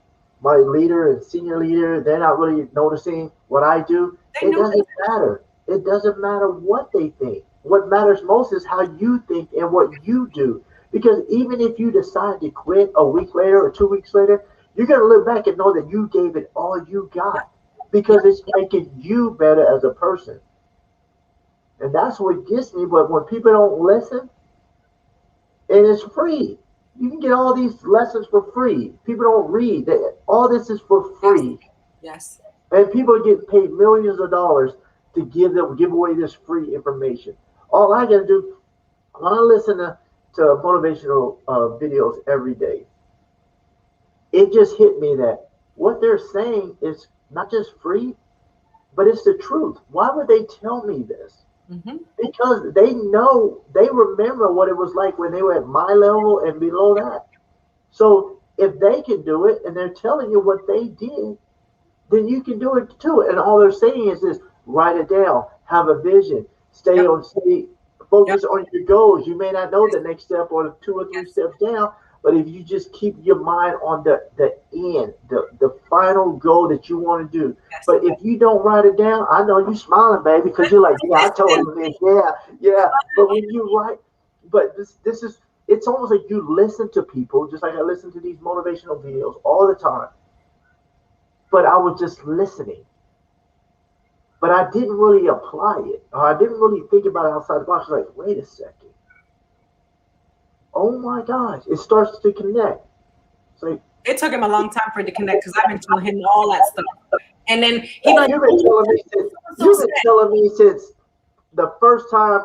leader and senior leader, they're not really noticing what I do. It doesn't matter. It doesn't matter what they think. What matters most is how you think and what you do. Because even if you decide to quit a week later or 2 weeks later, you're going to look back and know that you gave it all you got, because it's making you better as a person. And that's what gets me. But when people don't listen, and it's free. You can get all these lessons for free. People don't read. All this is for free.
Yes.
And people get paid millions of dollars to give away this free information. All I got to do, when I listen to motivational videos every day, it just hit me that what they're saying is not just free, but it's the truth. Why would they tell me this?
Mm-hmm.
Because they remember what it was like when they were at my level and below that. So if they can do it and they're telling you what they did, then you can do it too. And all they're saying is this: write it down, have a vision, focus on your goals. You may not know the next step or 2 or 3 steps down, but if you just keep your mind on the end, the final goal that you want to do. Yes. But if you don't write it down, I know you're smiling, baby, because you're like, yeah, I told you this, yeah. But when you write, but this is, it's almost like you listen to people, just like I listen to these motivational videos all the time. But I was just listening. But I didn't really apply it. Or I didn't really think about it outside the box. I was like, wait a second. Oh my gosh, it starts to connect. So
it took him a long time for it to connect, because I've been telling him all that stuff. And then
you've been telling me since the first time,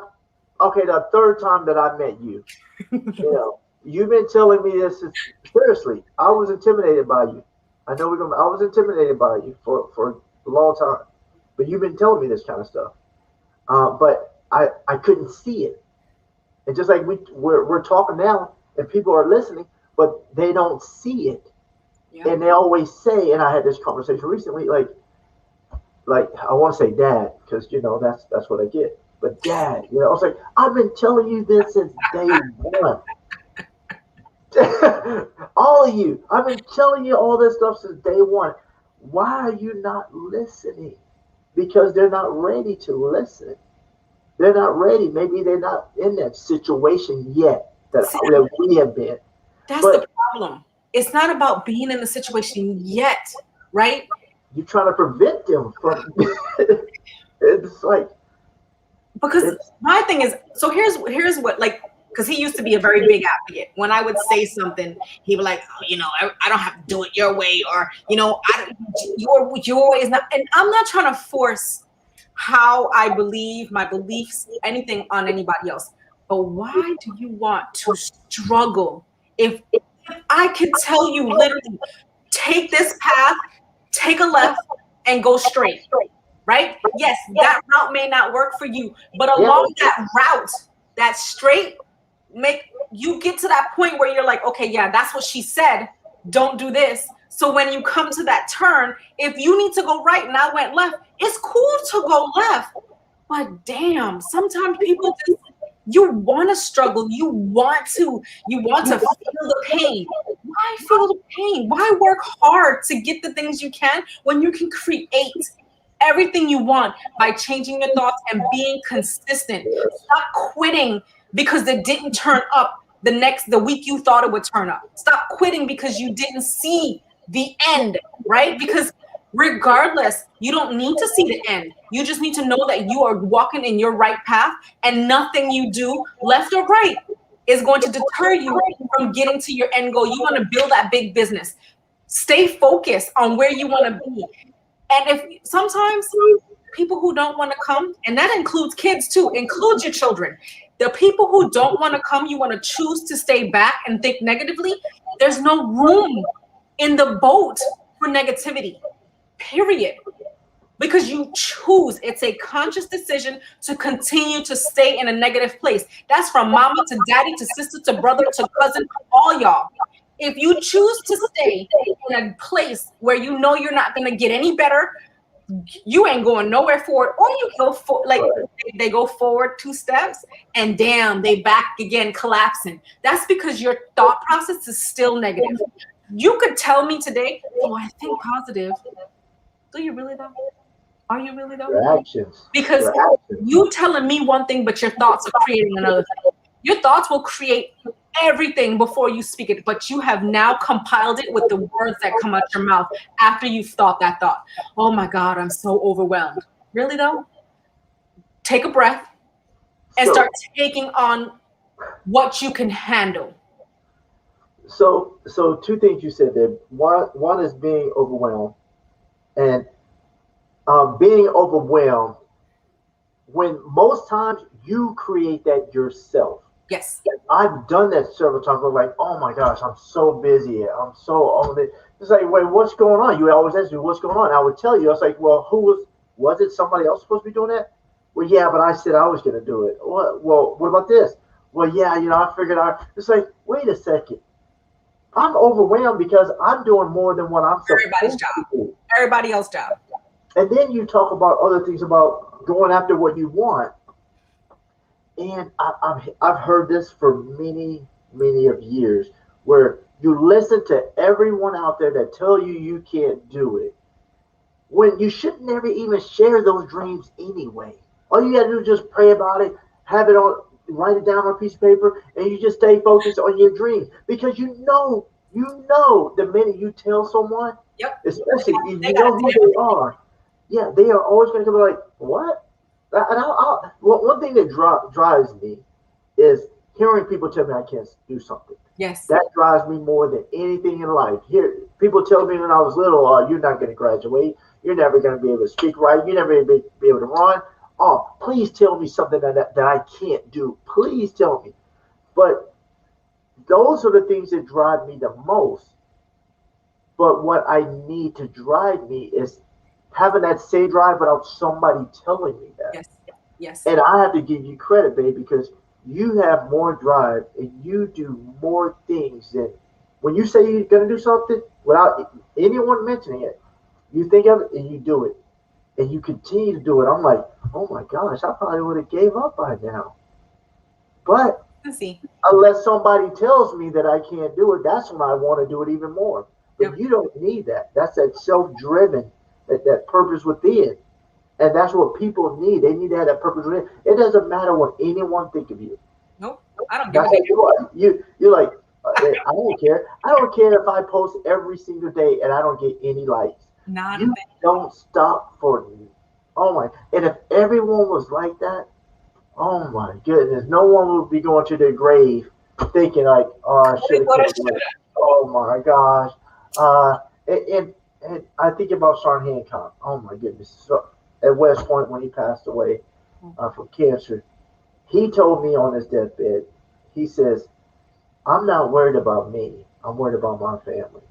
the third time that I met you. You know, you've been telling me this. Seriously, I was intimidated by you. I was intimidated by you for a long time. But you've been telling me this kind of stuff. But I couldn't see it. And just like we're talking now, and people are listening, but they don't see it. Yeah. And they always say, and I had this conversation recently, like I want to say dad, because that's what I get. But dad, I was like, I've been telling you this since day one. All of you. I've been telling you all this stuff since day one. Why are you not listening? Because they're not ready to listen. They're not ready. Maybe they're not in that situation yet
See,
that we have been.
that's the
But
problem. It's not about being in the situation yet, right?
you're trying to prevent them from. It's like
Because
it's
my thing is, so here's what, like, because he used to be a very big advocate. When I would say something, he would like, oh, I don't have to do it your way, or your way is not. And I'm not trying to force how I believe, my beliefs, anything on anybody else. But why do you want to struggle if I could tell you literally, take this path, take a left, and go straight, right? Yes, that route may not work for you, but
yeah,
along that route, that straight, make you get to that point where you're like, okay, yeah, that's what she said. Don't do this. So when you come to that turn, if you need to go right and I went left, it's cool to go left. But damn, sometimes people just, you want to struggle. You want to feel the pain. Why feel the pain? Why work hard to get the things you can when you can create everything you want by changing your thoughts and being consistent? Stop quitting because it didn't turn up the week you thought it would turn up. Stop quitting because you didn't see the end, right? Because regardless, you don't need to see the end. You just need to know that you are walking in your right path, and nothing you do, left or right, is going to deter you from getting to your end goal. You want to build that big business. Stay focused on where you want to be. And if sometimes people who don't want to come, and that includes kids too, includes your children, the people who don't want to come, you want to choose to stay back and think negatively, there's no room in the boat for negativity, period. Because you choose, it's a conscious decision to continue to stay in a negative place. That's from mama to daddy to sister to brother to cousin, all y'all. If you choose to stay in a place where you know you're not going to get any better, you ain't going nowhere forward, or you go for like they go forward 2 steps and damn, they back again collapsing. That's because your thought process is still negative. You could tell me today, oh, I think positive. Do you really though? Are you really though?
your actions.
Because
Your actions.
you telling me one thing, but your thoughts are creating another thing. Your thoughts will create everything before you speak it, but you have now compiled it with the words that come out your mouth after you've thought that thought. Oh my God, I'm so overwhelmed. Really though? Take a breath and
So,
start taking on what you can handle.
so two things you said there. One is being overwhelmed, and being overwhelmed when most times you create that yourself.
Yes.
I've done that several times. I'm like, oh my gosh, I'm so busy. I'm so on it. It's like, wait, what's going on? You would always ask me, what's going on? I would tell you. I was like, well, was it somebody else supposed to be doing that? Well, yeah, but I said I was going to do it. What about this? Well, yeah, I figured out. It's like, wait a second. I'm overwhelmed because I'm doing more than what I'm
Everybody's
supposed to
job.
do.
Everybody else's job.
And then you talk about other things about going after what you want. And I've heard this for many, many of years where you listen to everyone out there that tell you you can't do it when you should never even share those dreams anyway. All you gotta do is just pray about it, have it on, write it down on a piece of paper, and you just stay focused on your dreams because the minute you tell someone,
Yep.
especially if
They
you
got
know
a
who they are, yeah, they are always going to be like, what? And one thing that drives me is hearing people tell me I can't do something.
yes.
That drives me more than anything in life. Here, people tell me when I was little, "Oh, you're not going to graduate. You're never going to be able to speak right. You're never going to be able to run." Oh, please tell me something that I can't do. Please tell me. But those are the things that drive me the most. But what I need to drive me is having that same drive without somebody telling me that.
Yes. Yes.
And I have to give you credit, babe, because you have more drive and you do more things than when you say you're going to do something without anyone mentioning it, you think of it and you do it. And you continue to do it. I'm like, oh my gosh, I probably would have gave up by now. But
Let's see.
Unless somebody tells me that I can't do it, that's when I want to do it even more. But
Yep.
you don't need that. That's that self-driven, that purpose within. And that's what people need. They need to have that purpose within. It doesn't matter what anyone think of you.
Nope. I don't give a
That's
damn.
what you are. You're like, I don't care. I don't care if I post every single day and I don't get any likes.
Not a
You
thing.
don't stop for me. Oh my! And if everyone was like that, oh my goodness, no one would be going to their grave thinking like, "Oh, I should have
What a
kept going." Oh my gosh! Uh, and I think about Sean Hancock. Oh my goodness! So at West Point when he passed away from cancer, he told me on his deathbed, he says, "I'm not worried about me. I'm worried about my family.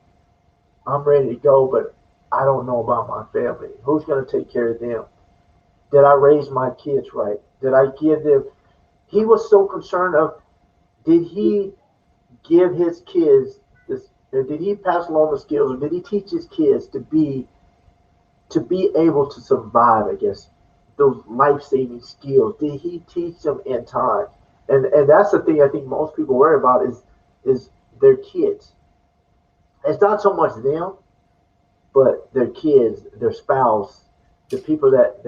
I'm ready to go, but I don't know about my family. Who's going to take care of them? Did I raise my kids right? Did I give them?" He was so concerned of, did he give his kids this? Did he pass along the skills, or did he teach his kids to be able to survive? I guess those life saving skills. Did he teach them in time? And that's the thing I think most people worry about is their kids. It's not so much them, but their kids, their spouse, the people that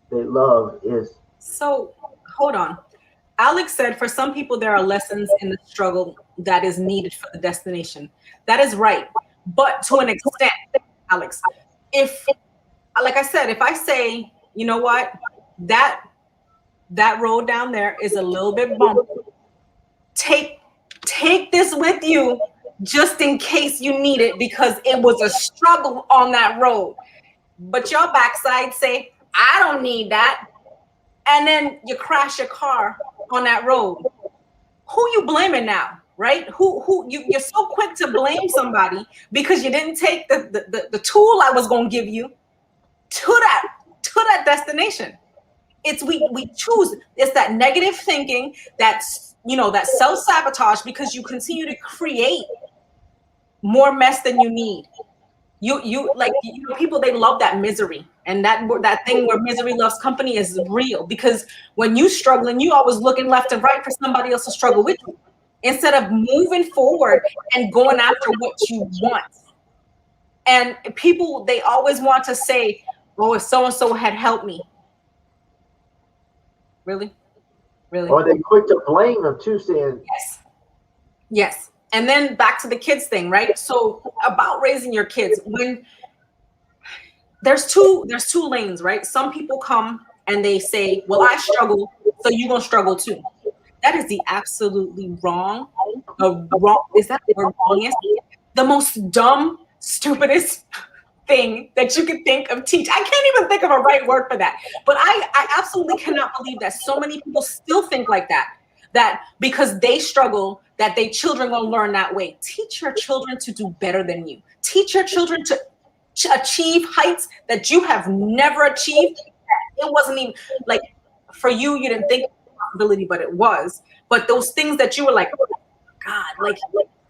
they love is.
So hold on. Alex said, for some people, there are lessons in the struggle that is needed for the destination. That is right. But to an extent, Alex, if, like I said, if I say, you know what, that road down there is a little bit bumpy. Take this with you just in case you need it, because it was a struggle on that road. But your backside say, I don't need that. And then you crash your car on that road. Who you blaming now, right? You're so quick to blame somebody because you didn't take the tool I was going to give you to that destination. It's we choose. It's that negative thinking, that's that self-sabotage, because you continue to create more mess than you need. You like, people, they love that misery, and that thing where misery loves company is real, because when you struggling, you always looking left and right for somebody else to struggle with you, instead of moving forward and going after what you want. And people, they always want to say, oh, if so and so had helped me. Really?
Or they quick to blame them too, saying,
yes. And then back to the kids thing, right? So about raising your kids, when there's two lanes, right? Some people come and they say, well, I struggle, so you're gonna struggle too. That is the absolutely wrong. Is that the wrongest? The most dumb, stupidest thing that you could think of teach. I can't even think of a right word for that. But I absolutely cannot believe that so many people still think like that. That because they struggle, that their children will learn that way. Teach your children to do better than you. Teach your children to achieve heights that you have never achieved. It wasn't even like, for you, you didn't think possibility, but it was. But those things that you were like, oh God, like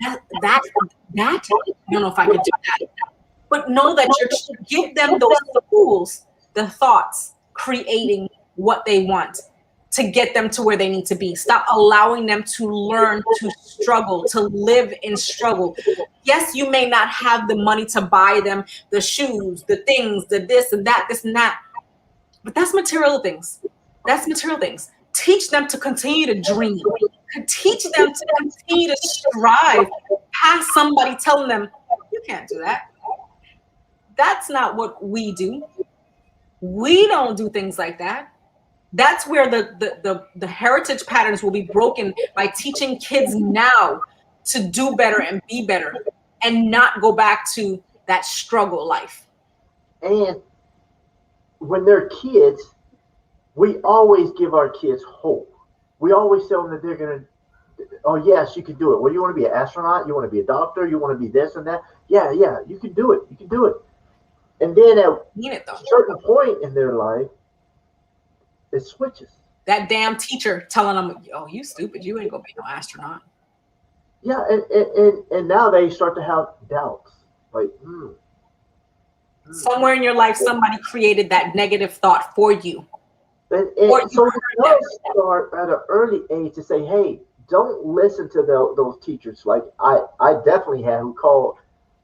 that, I don't know if I could do that. But know that give them those tools, the thoughts, creating what they want to get them to where they need to be. Stop allowing them to learn to struggle, to live in struggle. Yes, you may not have the money to buy them the shoes, the things, the this and that, but that's material things. That's material things. Teach them to continue to dream. Teach them to continue to strive past somebody telling them, you can't do that. That's not what we do. We don't do things like that. That's where the heritage patterns will be broken, by teaching kids now to do better and be better, and not go back to that struggle life.
And when they're kids, we always give our kids hope. We always tell them that they're going to, oh, yes, you can do it. Well, you want to be an astronaut? You want to be a doctor? You want to be this and that? Yeah, you can do it. You can do it. And then at a certain point in their life, it switches.
That damn teacher telling them, oh, you stupid. You ain't going to be no astronaut.
Yeah, and now they start to have doubts. Like,
somewhere in your life, somebody created that negative thought for you.
And so it does start at an early age to say, hey, don't listen to those teachers. Like I definitely had who called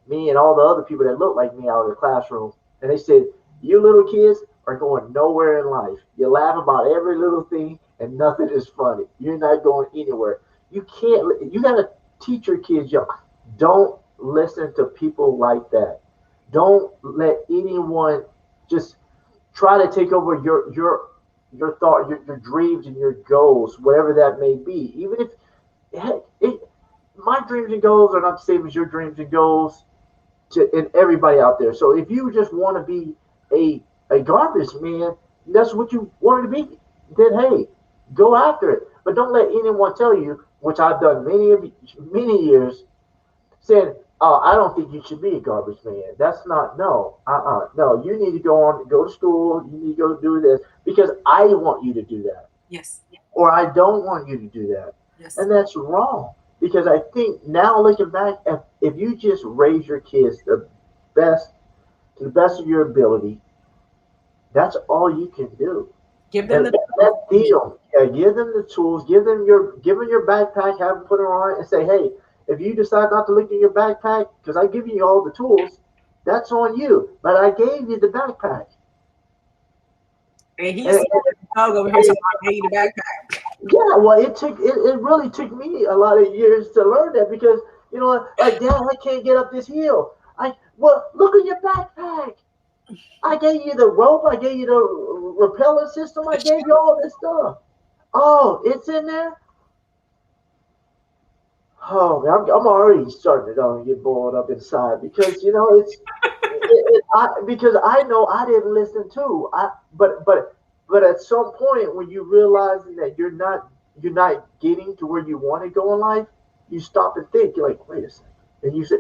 me and all the other people that looked like me out of the classroom, and they said, "You little kids are going nowhere in life. You laugh about every little thing, and nothing is funny. You're not going anywhere. You can't. You got to teach your kids young. Don't listen to people like that. Don't let anyone just try to take over your thought, your dreams and your goals, whatever that may be. Even if heck, my dreams and goals are not the same as your dreams and goals and everybody out there. So if you just want to be a garbage man, that's what you wanted to be. Then hey, go after it. But don't let anyone tell you, which I've done many years, saying, "Oh, I don't think you should be a garbage man." That's not no. No, you need to go to school. You need to go do this because I want you to do that,
Yes.
or I don't want you to do that,
Yes.
and that's wrong. Because I think now looking back, if you just raise your kids best to the best of your ability, that's all you can do.
Give them
And
the
let them, yeah, give them the tools, give them your backpack, have them put it on, and say, hey, if you decide not to look in your backpack, because I give you all the tools, that's on you. But I gave you the backpack.
and he's
And,
dog over here talking about hey, the backpack.
yeah, well, it really took me a lot of years to learn that because like Dad, I can't get up this hill. Well, look at your backpack. I gave you the rope. I gave you the repeller system. I gave you all this stuff. Oh, it's in there. Oh man, I'm already starting to get boiled up inside because because I know I didn't listen too. But at some point when you realize that you're not getting to where you want to go in life, you stop and think. You're like, wait a second, and you say,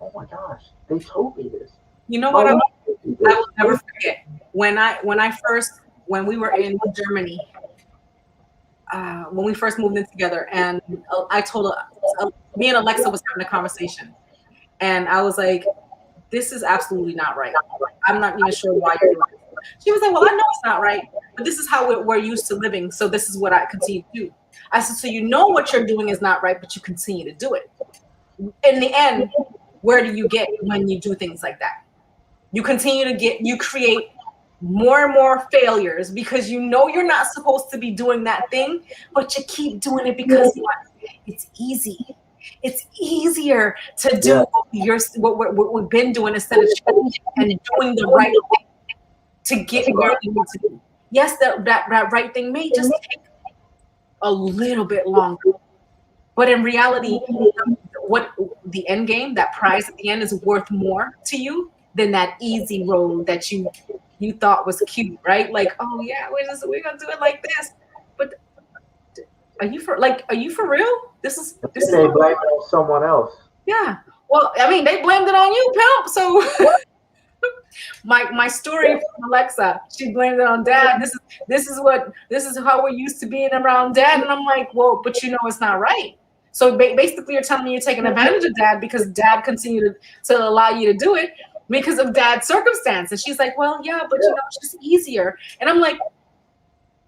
oh my gosh, they told me this.
You know
My
what?
wife told me
I
this.
will never forget when we were in Germany, when we first moved in together, and I told me and Alexa was having a conversation, and I was like, "This is absolutely not right. I'm not even sure why you're doing it." She was like, "Well, I know it's not right, but this is how we're used to living, so this is what I continue to do." I said, "So you know what you're doing is not right, but you continue to do it. In the end, where do you get when you do things like that? You continue to you create more and more failures because you know you're not supposed to be doing that thing, but you keep doing it because it's easy. It's easier to
Yeah,
do what we've been doing instead of changing and doing the right thing to
that's
get where
right.
we need to be. Yes, that right thing may just take a little bit longer, but in reality, what the end game, that prize at the end, is worth more to you than that easy road that you thought was cute, right? Like, oh yeah, we're gonna do it like this. But are you for real?
And
This
then
is
they
what,
blame it on someone else.
yeah. Well, I mean, they blamed it on you, pimp. So my story from Alexa, she blamed it on Dad. This is how we're used to being around Dad, and I'm like, well, but it's not right. So basically, you're telling me you're taking advantage of Dad because Dad continued to allow you to do it because of Dad's circumstance. And she's like, well, yeah, but
Yeah,
it's just easier. And I'm like,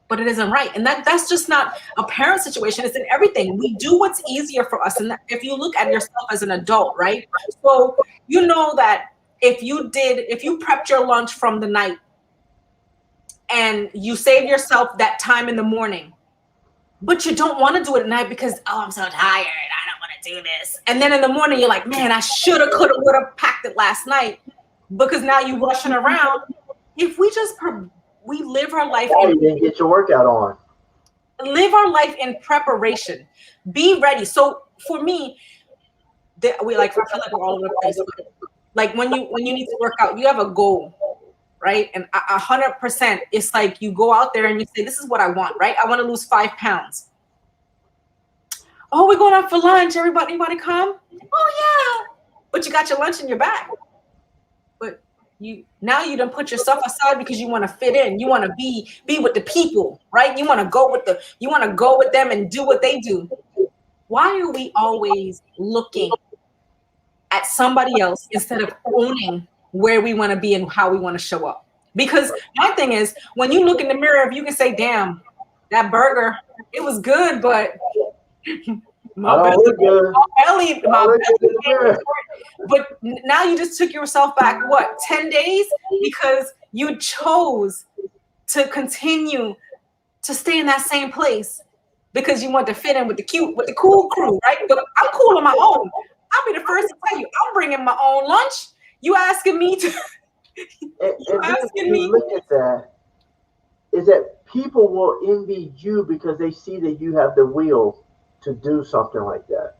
but it isn't right. And that's just not a parent situation. It's in everything. We do what's easier for us. And if you look at yourself as an adult, right? So you know that if you prepped your lunch from the night and you save yourself that time in the morning, but you don't want to do it at night because, oh, I'm so tired. I don't want to do this. And then in the morning, you're like, man, I shoulda, coulda, woulda packed it last night because now you're rushing around. If we live our life
oh,
in
you didn't get your workout on.
preparation, be ready. So for me, I feel like we're all over the place. Like when you need to work out, you have a goal, right? And 100%, it's like you go out there and you say, this is what I want, right? I want to lose 5 pounds. Oh, we're going out for lunch. Anybody come? Oh yeah. But you got your lunch in your bag. But you done put yourself aside because you want to fit in. You want to be with the people, right? You want to go with them and do what they do. Why are we always looking at somebody else instead of owning where we want to be and how we want to show up? Because my thing is, when you look in the mirror, if you can say, damn, that burger, it was good, but My belly, but now you just took yourself back, what, 10 days? Because you chose to continue to stay in that same place because you want to fit in with the cool crew, right? But I'm cool on my own. I'll be the first to tell you, I'm bringing my own lunch. You asking me to?
Look at that. Is that people will envy you because they see that you have the will to do something like that,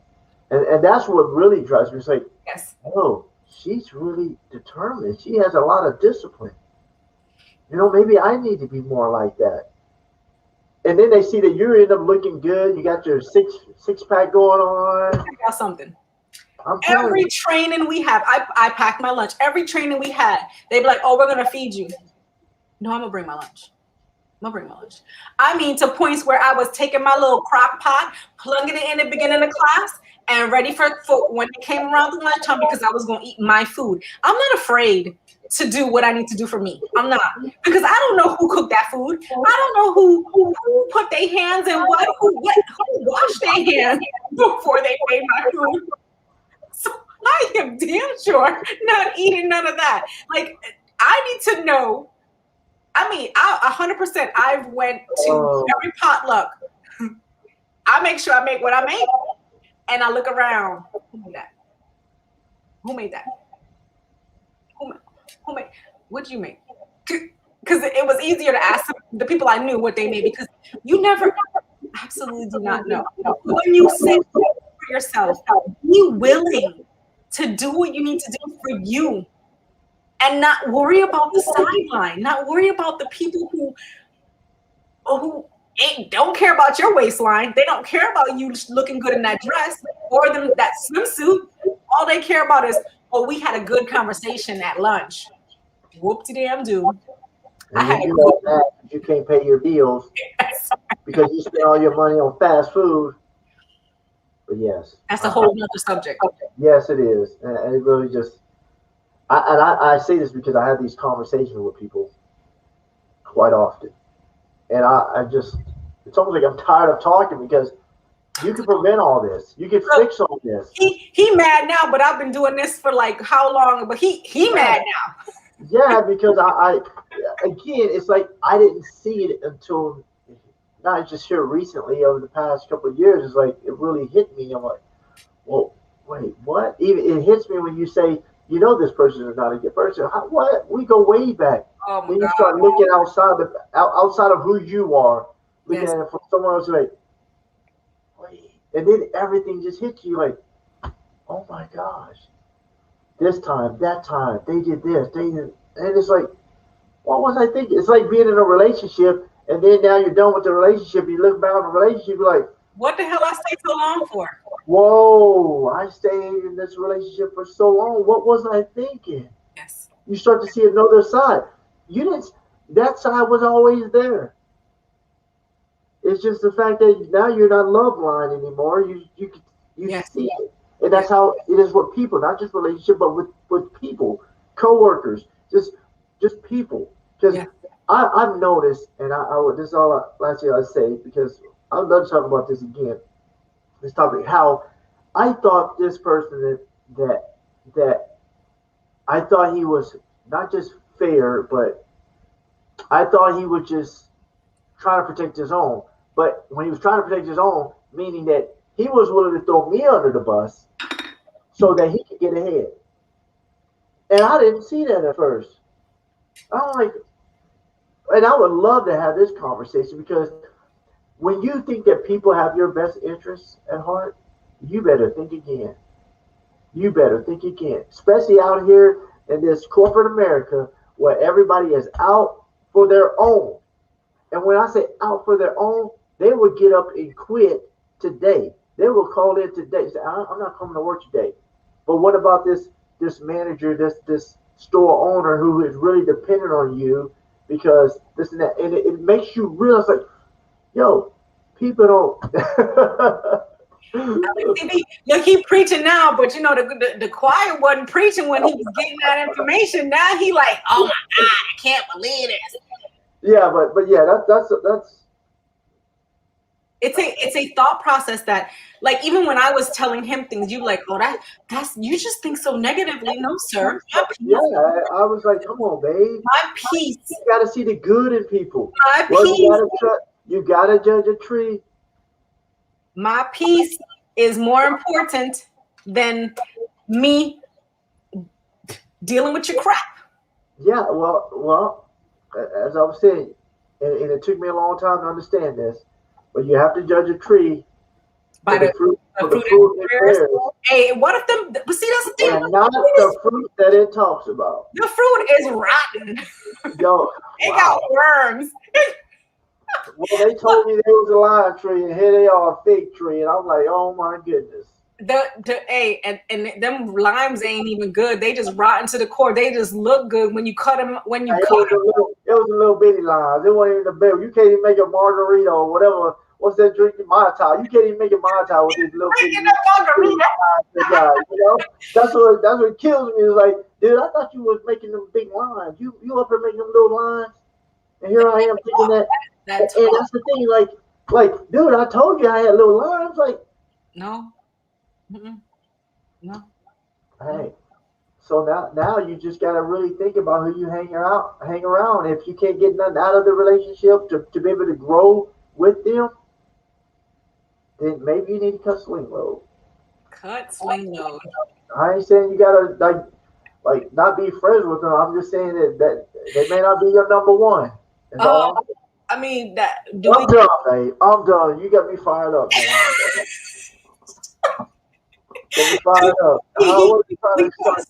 and that's what really drives me. It's like,
yes,
oh, she's really determined. She has a lot of discipline. Maybe I need to be more like that. And then they see that you end up looking good. You got your six pack going on.
I got something. Every training we have, I packed my lunch. Every training we had, they'd be like, "Oh, we're gonna feed you." No, I'm gonna bring my lunch. I mean, to points where I was taking my little crock pot, plugging it in the beginning of class, and ready for when it came around the lunchtime because I was gonna eat my food. I'm not afraid to do what I need to do for me. I'm not, because I don't know who cooked that food. I don't know who put their hands in who washed their hands before they made my food. So I am damn sure not eating none of that. Like, I need to know. I mean, 100%. I went to every potluck. I make sure I make what I make, and I look around. Who made that? Who made that? Who made? What did you make? Because it was easier to ask the people I knew what they made, because you never, absolutely do not know. When you sit for yourself, be willing to do what you need to do for you. And not worry about the sideline, not worry about the people who don't care about your waistline. They don't care about you looking good in that dress or that swimsuit. All they care about is, we had a good conversation at lunch. Whoop-de-damn-do.
You can't pay your bills because you spend all your money on fast food. But yes.
That's a whole other subject.
Yes, it is. And it really just... I say this because I have these conversations with people quite often, and I just, it's almost like I'm tired of talking, because you can prevent all this, you can fix all this.
He mad now, but I've been doing this for like how long? But he mad now.
Yeah, because I again, it's like I didn't see it until not just here recently over the past couple of years. It's like it really hit me. I'm like, well, wait, what? Even it hits me when you say, this person is not a good person. What? We go way back. When you start looking outside of who you are, looking at it from someone else, like, wait, and then everything just hits you like, oh my gosh, this time, that time, they did this, and it's like, what was I thinking? It's like being in a relationship, and then now you're done with the relationship. You look back on the relationship, you're like,
what the hell I stayed so long for?
Whoa, I stayed in this relationship for so long. What was I thinking?
Yes.
You start to see another side. That side was always there. It's just the fact that now you're not love line anymore. You see it. And that's how it is with people, not just relationship, but with people, co-workers, just people. Because I've noticed, and this is all last year I say, because I'd love to talk about this again. This topic, how I thought this person that I thought he was not just fair, but I thought he was just trying to protect his own. But when he was trying to protect his own, meaning that he was willing to throw me under the bus so that he could get ahead. And I didn't see that at first. I'm like, and I would love to have this conversation, because when you think that people have your best interests at heart, you better think again. You better think again, especially out here in this corporate America where everybody is out for their own. And when I say out for their own, they will get up and quit today. They will call in today. Say, I'm not coming to work today. But what about this manager, this store owner who is really dependent on you because this and that? And it makes you realize, like, yo, people don't.
Look, he preaching now, but the choir wasn't preaching when he was getting that information. Now he like, oh my God, I can't believe this.
Yeah, but yeah, that's
It's a thought process that, like, even when I was telling him things, you like, oh, that's you just think so negatively. No, sir. My peace,
Yeah, I was like, come on, babe.
my peace,
You got to see the good in people.
my
Well,
peace,
you got to judge a tree.
my peace is more important than me dealing with your crap.
Yeah, well, as I was saying, and it took me a long time to understand this, but you have to judge a tree
By
for
the
fruit it
bears.
bears,
Hey, what if them? But see, that's the thing.
and not the fruit that it talks about.
The fruit is rotten.
Yo,
It got worms.
Well, they told me there was a lime tree, and here they are, a fig tree, and I'm like, oh my goodness.
Hey, and them limes ain't even good. They just rotten to the core. They just look good when you cut them. When you cut them,
it was a little bitty lime. It wasn't even a big. You can't even make a margarita or whatever. What's that drink? Mai Tai. You can't even make a Mai Tai with this little bitty. Guy, you know, that's what kills me. Is like, dude, I thought you was making them big lines. You up here making them little lines, and here I am thinking that. And that's the thing, like, dude, I told you I had little lines. Like,
no. Mm-mm. No.
Hey, so now you just got to really think about who you hang around. If you can't get nothing out of the relationship to be able to grow with them, then maybe you need to cut swing load.
Cut swing load.
I ain't saying you gotta like not be friends with them. I'm just saying that they may not be your number one.
I mean that.
I'm done, babe. I'm done. You got me fired up, man. We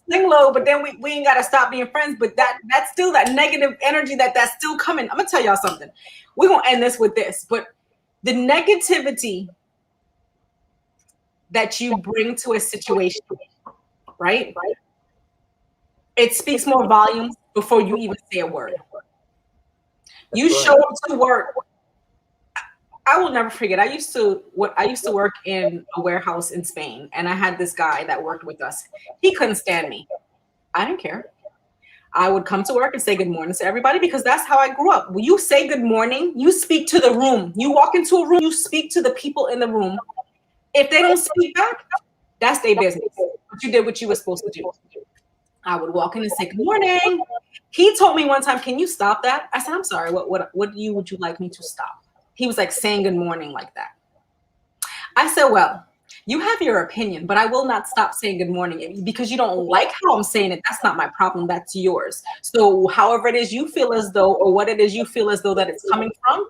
swing low, but then we ain't gotta stop being friends. But that's still that negative energy that's still coming. I'm gonna tell y'all something. We're gonna end this with this, but the negativity that you bring to a situation, right? It speaks more volumes before you even say a word. You show up to work. I will never forget. I used to work in a warehouse in Spain, and I had this guy that worked with us. He couldn't stand me. I didn't care. I would come to work and say good morning to everybody because that's how I grew up. When you say good morning, you speak to the room. You walk into a room, you speak to the people in the room. If they don't speak back, that's their business. But you did what you were supposed to do. I would walk in and say good morning. He told me one time, "Can you stop that?" I said, "I'm sorry. What would you like me to stop?" He was like saying good morning like that. I said, "Well, you have your opinion, but I will not stop saying good morning because you don't like how I'm saying it. That's not my problem. That's yours. So however it is you feel as though, or what it is you feel as though that it's coming from,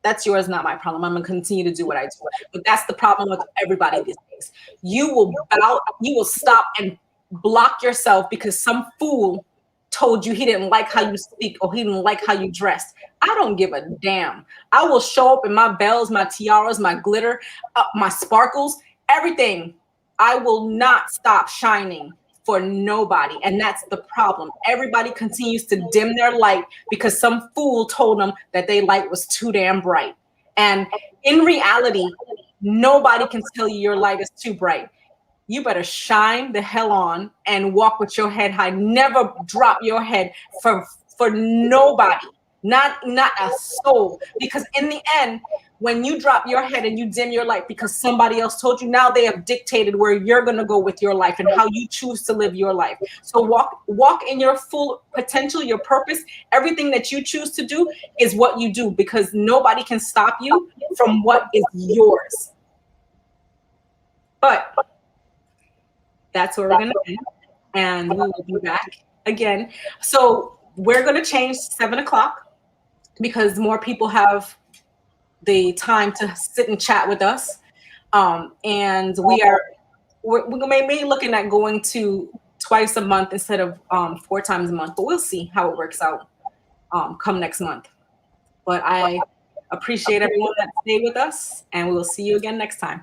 that's yours, not my problem. I'm going to continue to do what I do." But that's the problem with everybody these days. You will stop and block yourself because some fool told you he didn't like how you speak or he didn't like how you dressed. I don't give a damn. I will show up in my bells, my tiaras, my glitter, my sparkles, everything. I will not stop shining for nobody. And that's the problem. Everybody continues to dim their light because some fool told them that their light was too damn bright. And in reality, nobody can tell you your light is too bright. You better shine the hell on and walk with your head high. Never drop your head for nobody, not a soul. Because in the end, when you drop your head and you dim your light because somebody else told you, now they have dictated where you're going to go with your life and how you choose to live your life. So walk in your full potential, your purpose. Everything that you choose to do is what you do because nobody can stop you from what is yours. But that's where we're going to end, and we will be back again. So we're going to change 7 o'clock because more people have the time to sit and chat with us. And we're maybe looking at going to twice a month instead of 4 times a month, but we'll see how it works out come next month. But I appreciate everyone that stayed with us, and we will see you again next time.